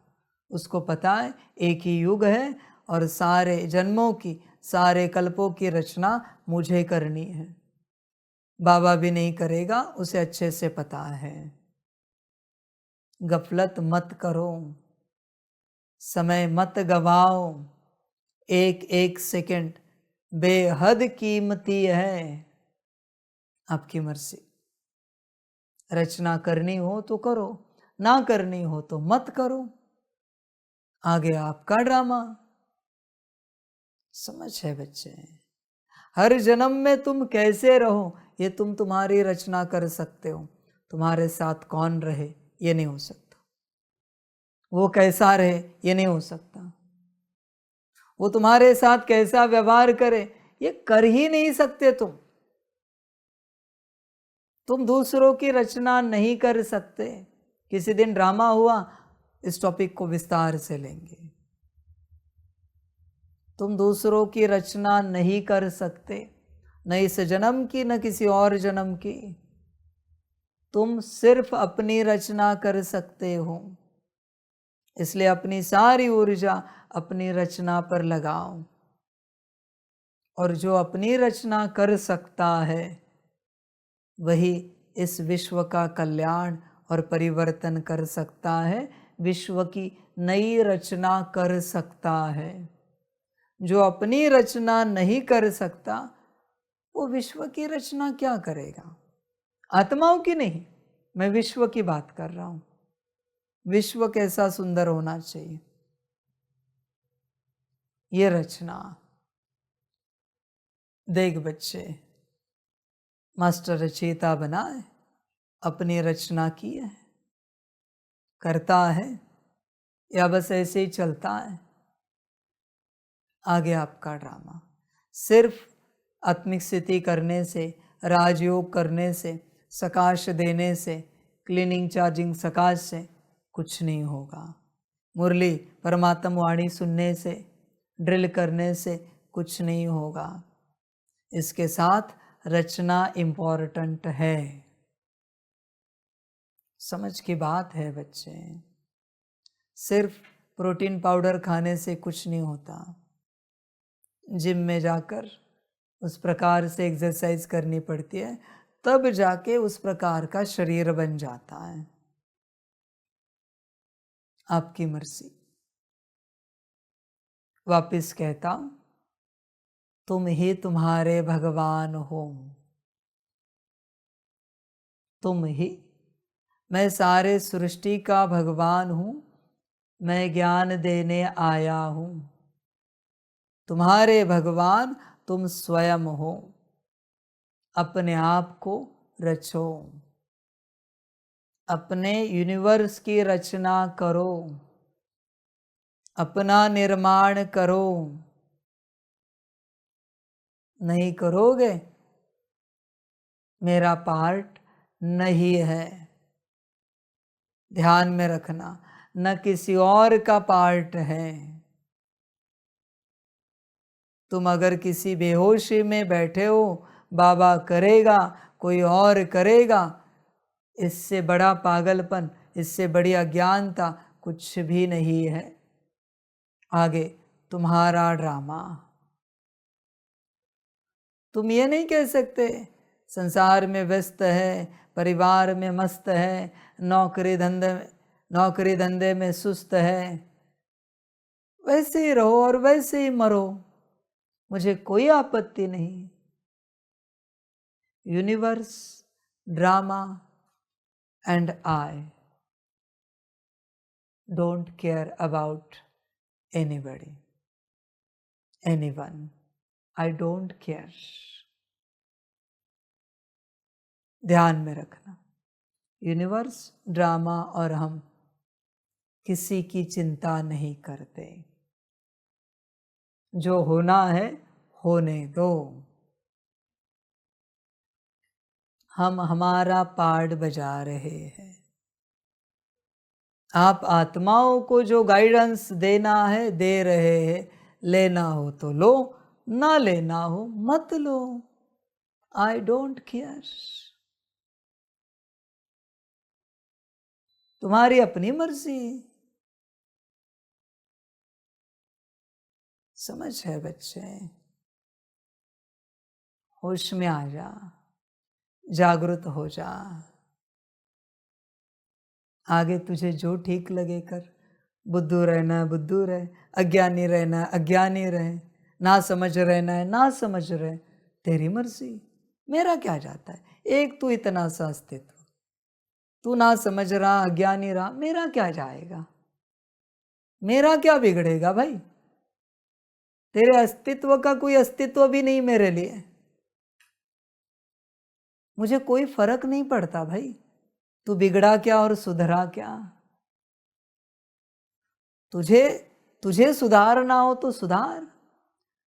उसको पता है एक ही युग है और सारे जन्मों की, सारे कल्पों की रचना मुझे करनी है। बाबा भी नहीं करेगा, उसे अच्छे से पता है। गफलत मत करो, समय मत गवाओ। एक एक सेकंड बेहद कीमती है। आपकी मर्जी। रचना करनी हो तो करो, ना करनी हो तो मत करो, आगे आपका ड्रामा। समझ है बच्चे? हर जन्म में तुम कैसे रहो ये तुम तुम्हारी रचना कर सकते हो। तुम्हारे साथ कौन रहे ये नहीं हो सकता, वो कैसा रहे ये नहीं हो सकता, वो तुम्हारे साथ कैसा व्यवहार करे ये कर ही नहीं सकते तुम दूसरों की रचना नहीं कर सकते। किसी दिन ड्रामा हुआ, इस टॉपिक को विस्तार से लेंगे। तुम दूसरों की रचना नहीं कर सकते, न इस जन्म की न किसी और जन्म की। तुम सिर्फ अपनी रचना कर सकते हो, इसलिए अपनी सारी ऊर्जा अपनी रचना पर लगाओ। और जो अपनी रचना कर सकता है वही इस विश्व का कल्याण और परिवर्तन कर सकता है, विश्व की नई रचना कर सकता है। जो अपनी रचना नहीं कर सकता वो विश्व की रचना क्या करेगा? आत्माओं की नहीं, मैं विश्व की बात कर रहा हूं। विश्व कैसा सुंदर होना चाहिए, ये रचना। देख बच्चे, मास्टर रचयिता बना है, अपनी रचना की है, करता है या बस ऐसे ही चलता है? आगे आपका ड्रामा। सिर्फ आत्मिक स्थिति करने से, राजयोग करने से, सकाश देने से, क्लीनिंग चार्जिंग सकाश से कुछ नहीं होगा। मुरली परमात्मा वाणी सुनने से, ड्रिल करने से कुछ नहीं होगा। इसके साथ रचना इम्पॉर्टेंट है। समझ की बात है बच्चे। सिर्फ प्रोटीन पाउडर खाने से कुछ नहीं होता। जिम में जाकर उस प्रकार से एक्सरसाइज करनी पड़ती है, तब जाके उस प्रकार का शरीर बन जाता है। आपकी मर्जी। वापिस कहता हूं, तुम ही तुम्हारे भगवान हो। तुम ही। मैं सारे सृष्टि का भगवान हूं, मैं ज्ञान देने आया हूं। तुम्हारे भगवान तुम स्वयं हो। अपने आप को रचो, अपने यूनिवर्स की रचना करो, अपना निर्माण करो। नहीं करोगे, मेरा पार्ट नहीं है। ध्यान में रखना, न किसी और का पार्ट है। तुम अगर किसी बेहोशी में बैठे हो, बाबा करेगा, कोई और करेगा, इससे बड़ा पागलपन, इससे बड़ी अज्ञानता कुछ भी नहीं है। आगे तुम्हारा ड्रामा। तुम ये नहीं कह सकते संसार में व्यस्त है, परिवार में मस्त है, नौकरी धंधे में सुस्त है, वैसे ही रहो और वैसे ही मरो, मुझे कोई आपत्ति नहीं। Universe, drama and I don't care about anybody, anyone. I don't care. ध्यान में रखना, यूनिवर्स, ड्रामा और हम किसी की चिंता नहीं करते। जो होना है होने दो। हम हमारा पार्ट बजा रहे हैं। आप आत्माओं को जो गाइडेंस देना है दे रहे हैं। लेना हो तो लो, ना लेना हो मत लो। I don't care. तुम्हारी अपनी मर्जी। समझ है बच्चे? होश में आ जा, जागृत हो जा। आगे तुझे जो ठीक लगे कर। बुद्धू रहना है बुद्धू रहे, अज्ञानी रहना है अज्ञानी रहे, ना समझ रहना है ना समझ रहे, तेरी मर्जी। मेरा क्या जाता है, एक तू इतना सा अस्तित्व। तू ना समझ रहा, अज्ञानी रहा, मेरा क्या जाएगा, मेरा क्या बिगड़ेगा भाई। तेरे अस्तित्व का कोई अस्तित्व भी नहीं मेरे लिए, मुझे कोई फर्क नहीं पड़ता भाई, तू बिगड़ा क्या और सुधरा क्या। तुझे तुझे सुधारना हो तो सुधार,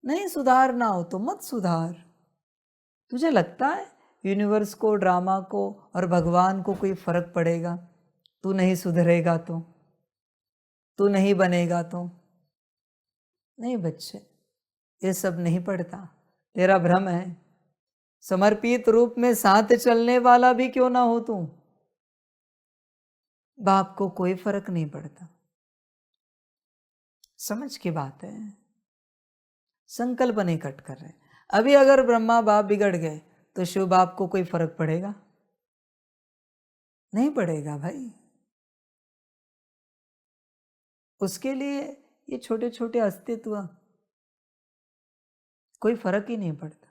नहीं सुधारना हो तो मत सुधार। तुझे लगता है यूनिवर्स को, ड्रामा को और भगवान को कोई फर्क पड़ेगा तू नहीं सुधरेगा तो, तू नहीं बनेगा तो? नहीं बच्चे, ये सब नहीं पड़ता, तेरा भ्रम है। समर्पित रूप में साथ चलने वाला भी क्यों ना हो तू, बाप को कोई फर्क नहीं पड़ता। समझ की बात है, संकल्प नहीं कट कर रहे। अभी अगर ब्रह्मा बाप बिगड़ गए तो शिव बाप को कोई फर्क पड़ेगा? नहीं पड़ेगा भाई। उसके लिए ये छोटे छोटे अस्तित्व कोई फर्क ही नहीं पड़ता।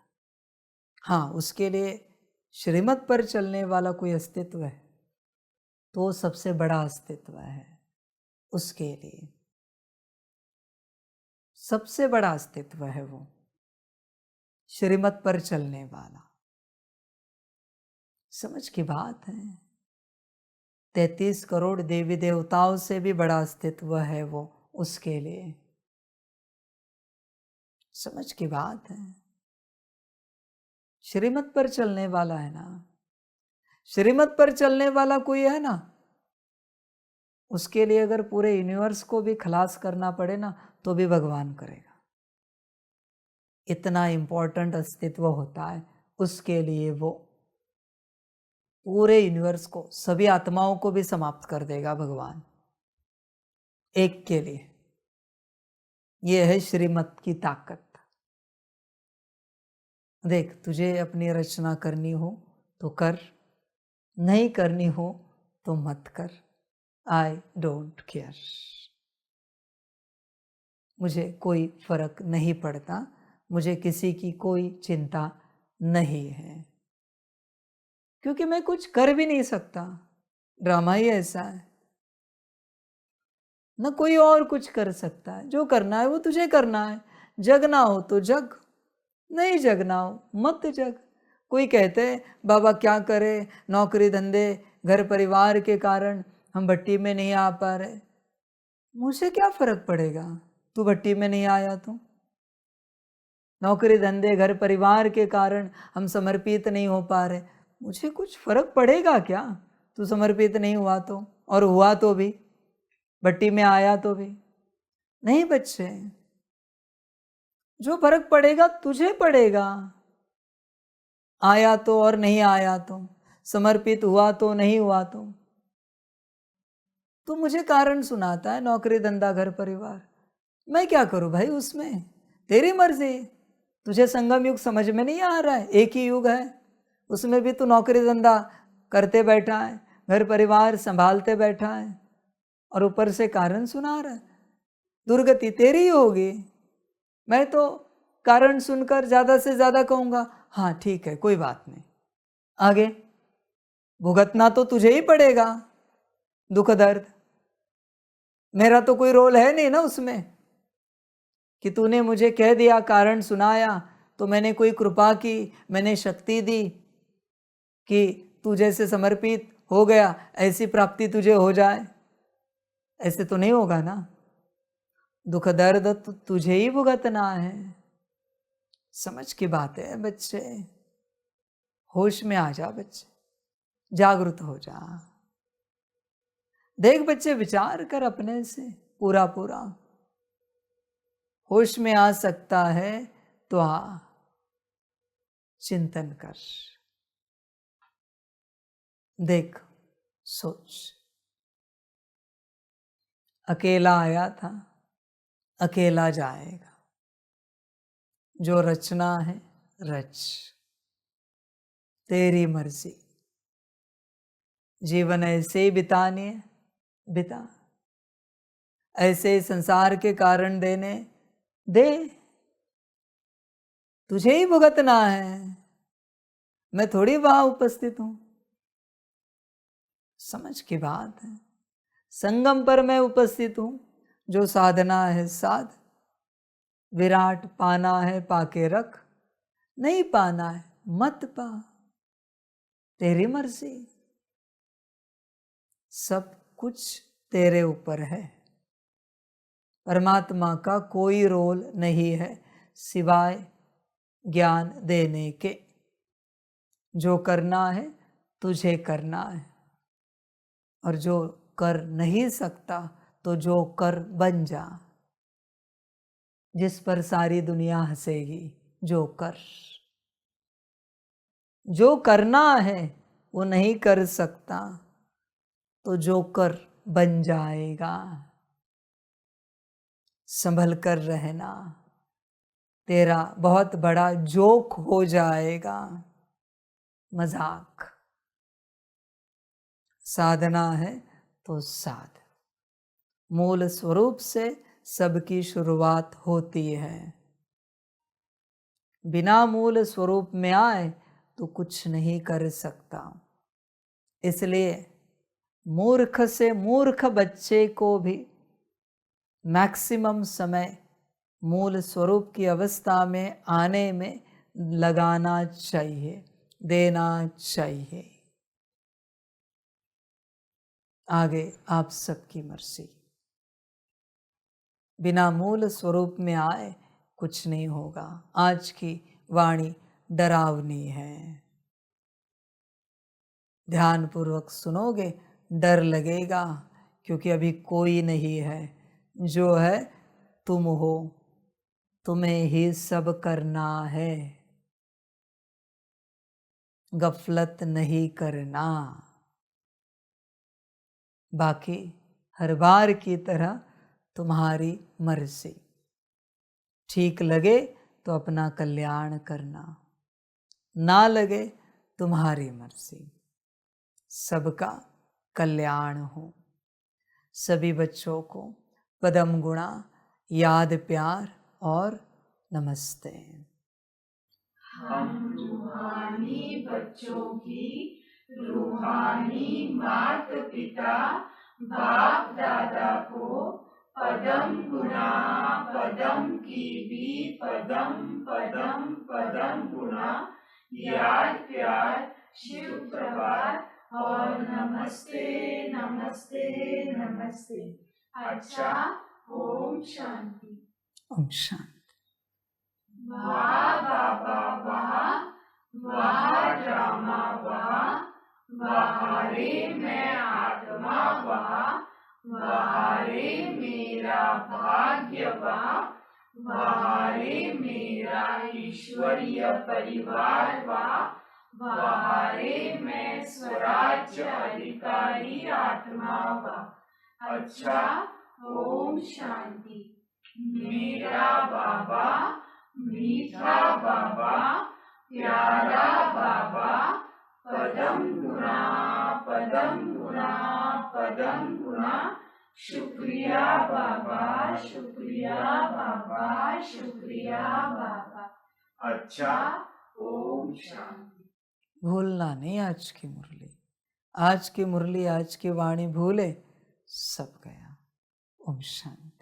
हाँ, उसके लिए श्रीमत पर चलने वाला कोई अस्तित्व है तो सबसे बड़ा अस्तित्व है। उसके लिए सबसे बड़ा अस्तित्व है वो श्रीमत पर चलने वाला। समझ की बात है। 33 करोड़ देवी देवताओं से भी बड़ा अस्तित्व है वो उसके लिए। समझ की बात है। श्रीमत पर चलने वाला है ना, श्रीमत पर चलने वाला कोई है ना, उसके लिए अगर पूरे यूनिवर्स को भी खलास करना पड़े ना तो भी भगवान करेगा। इतना इंपॉर्टेंट अस्तित्व होता है उसके लिए। वो पूरे यूनिवर्स को, सभी आत्माओं को भी समाप्त कर देगा भगवान एक के लिए। ये है श्रीमत की ताकत। देख, तुझे अपनी रचना करनी हो तो कर, नहीं करनी हो तो मत कर। आई डोंट केयर, मुझे कोई फर्क नहीं पड़ता, मुझे किसी की कोई चिंता नहीं है, क्योंकि मैं कुछ कर भी नहीं सकता। ड्रामा ही ऐसा है न, कोई और कुछ कर सकता है। जो करना है वो तुझे करना है। जगना हो तो जग, नहीं जगना हो मत जग। कोई कहते हैं बाबा क्या करे, नौकरी धंधे घर परिवार के कारण हम भट्टी में नहीं आ पा रहे। मुझे क्या फर्क पड़ेगा तू भट्टी में नहीं आया तो? नौकरी धंधे घर परिवार के कारण हम समर्पित नहीं हो पा रहे, मुझे कुछ फर्क पड़ेगा क्या तू समर्पित नहीं हुआ तो, और हुआ तो भी, भट्टी में आया तो भी? नहीं बच्चे, जो फर्क पड़ेगा तुझे पड़ेगा। आया तो और नहीं आया तो, समर्पित हुआ तो नहीं हुआ तो। तू मुझे कारण सुनाता है नौकरी धंधा घर परिवार, मैं क्या करूं भाई उसमें? तेरी मर्जी। तुझे संगम युग समझ में नहीं आ रहा है? एक ही युग है, उसमें भी तू नौकरी धंधा करते बैठा है, घर परिवार संभालते बैठा है और ऊपर से कारण सुना रहा है। दुर्गति तेरी ही होगी। मैं तो कारण सुनकर ज़्यादा से ज़्यादा कहूँगा हाँ ठीक है कोई बात नहीं, आगे भुगतना तो तुझे ही पड़ेगा दुख दर्द। मेरा तो कोई रोल है नहीं ना उसमें कि तूने मुझे कह दिया, कारण सुनाया तो मैंने कोई कृपा की, मैंने शक्ति दी कि तू जैसे समर्पित हो गया ऐसी प्राप्ति तुझे हो जाए। ऐसे तो नहीं होगा ना। दुख दर्द तो तुझे ही भुगतना है। समझ की बात है बच्चे, होश में आ जा बच्चे, जागृत हो जा। देख बच्चे, विचार कर अपने से पूरा पूरा। होश में आ सकता है तो आ, चिंतन कर, देख, सोच। अकेला आया था, अकेला जाएगा। जो रचना है रच, तेरी मर्जी। जीवन ऐसे ही बितानी है, बिता। ऐसे संसार के कारण देने दे, तुझे ही भुगतना है, मैं थोड़ी वहां उपस्थित हूं। समझ की बात है। संगम पर मैं उपस्थित हूं, जो साधना है साध। विराट पाना है पाके रख, नहीं पाना है मत पा, तेरी मर्जी। सब कुछ तेरे ऊपर है। परमात्मा का कोई रोल नहीं है सिवाय ज्ञान देने के। जो करना है तुझे करना है, और जो कर नहीं सकता तो जो कर बन जा। जिस पर सारी दुनिया हंसेगी, जो कर। जो करना है वो नहीं कर सकता तो जो कर बन जाएगा। संभल कर रहना, तेरा बहुत बड़ा जोक हो जाएगा। मजाक। साधना है तो साध। मूल स्वरूप से सबकी शुरुआत होती है। बिना मूल स्वरूप में आए तो कुछ नहीं कर सकता। इसलिए मूर्ख से मूर्ख बच्चे को भी मैक्सिमम समय मूल स्वरूप की अवस्था में आने में लगाना चाहिए, देना चाहिए। आगे आप सबकी मर्जी। बिना मूल स्वरूप में आए कुछ नहीं होगा। आज की वाणी डरावनी है। ध्यानपूर्वक सुनोगे, डर लगेगा, क्योंकि अभी कोई नहीं है। जो है तुम हो, तुम्हें ही सब करना है। गफलत नहीं करना। बाकी हर बार की तरह तुम्हारी मर्जी। ठीक लगे तो अपना कल्याण करना, ना लगे तुम्हारी मर्जी। सबका कल्याण हो। सभी बच्चों को पदम गुणा, याद, प्यार और नमस्ते। हम रूहानी बच्चों की रूहानी माता पिता बाप दादा को पदम गुणा, पदम की भी पदम पदम पदम गुणा, याद प्यार, शिव प्रभात और नमस्ते नमस्ते नमस्ते। अच्छा, ओम शांति। ओम शांति। वाह बाबा वाह, वाह ड्रामा वाह, वाह रे मैं आत्मा वाह, वाह रे मेरा भाग्य वाह, वाह रे मेरा ईश्वरीय परिवार वाह, वाह रे मैं स्वराज्य अधिकारी आत्मा वाह। अच्छा, ओम शांति। मेरा बाबा मीठा बाबा, प्यारा बाबा, पदम गुणा, पदम गुणा, पदम गुणा। शुक्रिया बाबा, शुक्रिया बाबा, शुक्रिया बाबा। अच्छा, ओम शांति। भूलना नहीं आज की मुरली। आज की मुरली, आज की वाणी भूले सब गया। ओम शांति।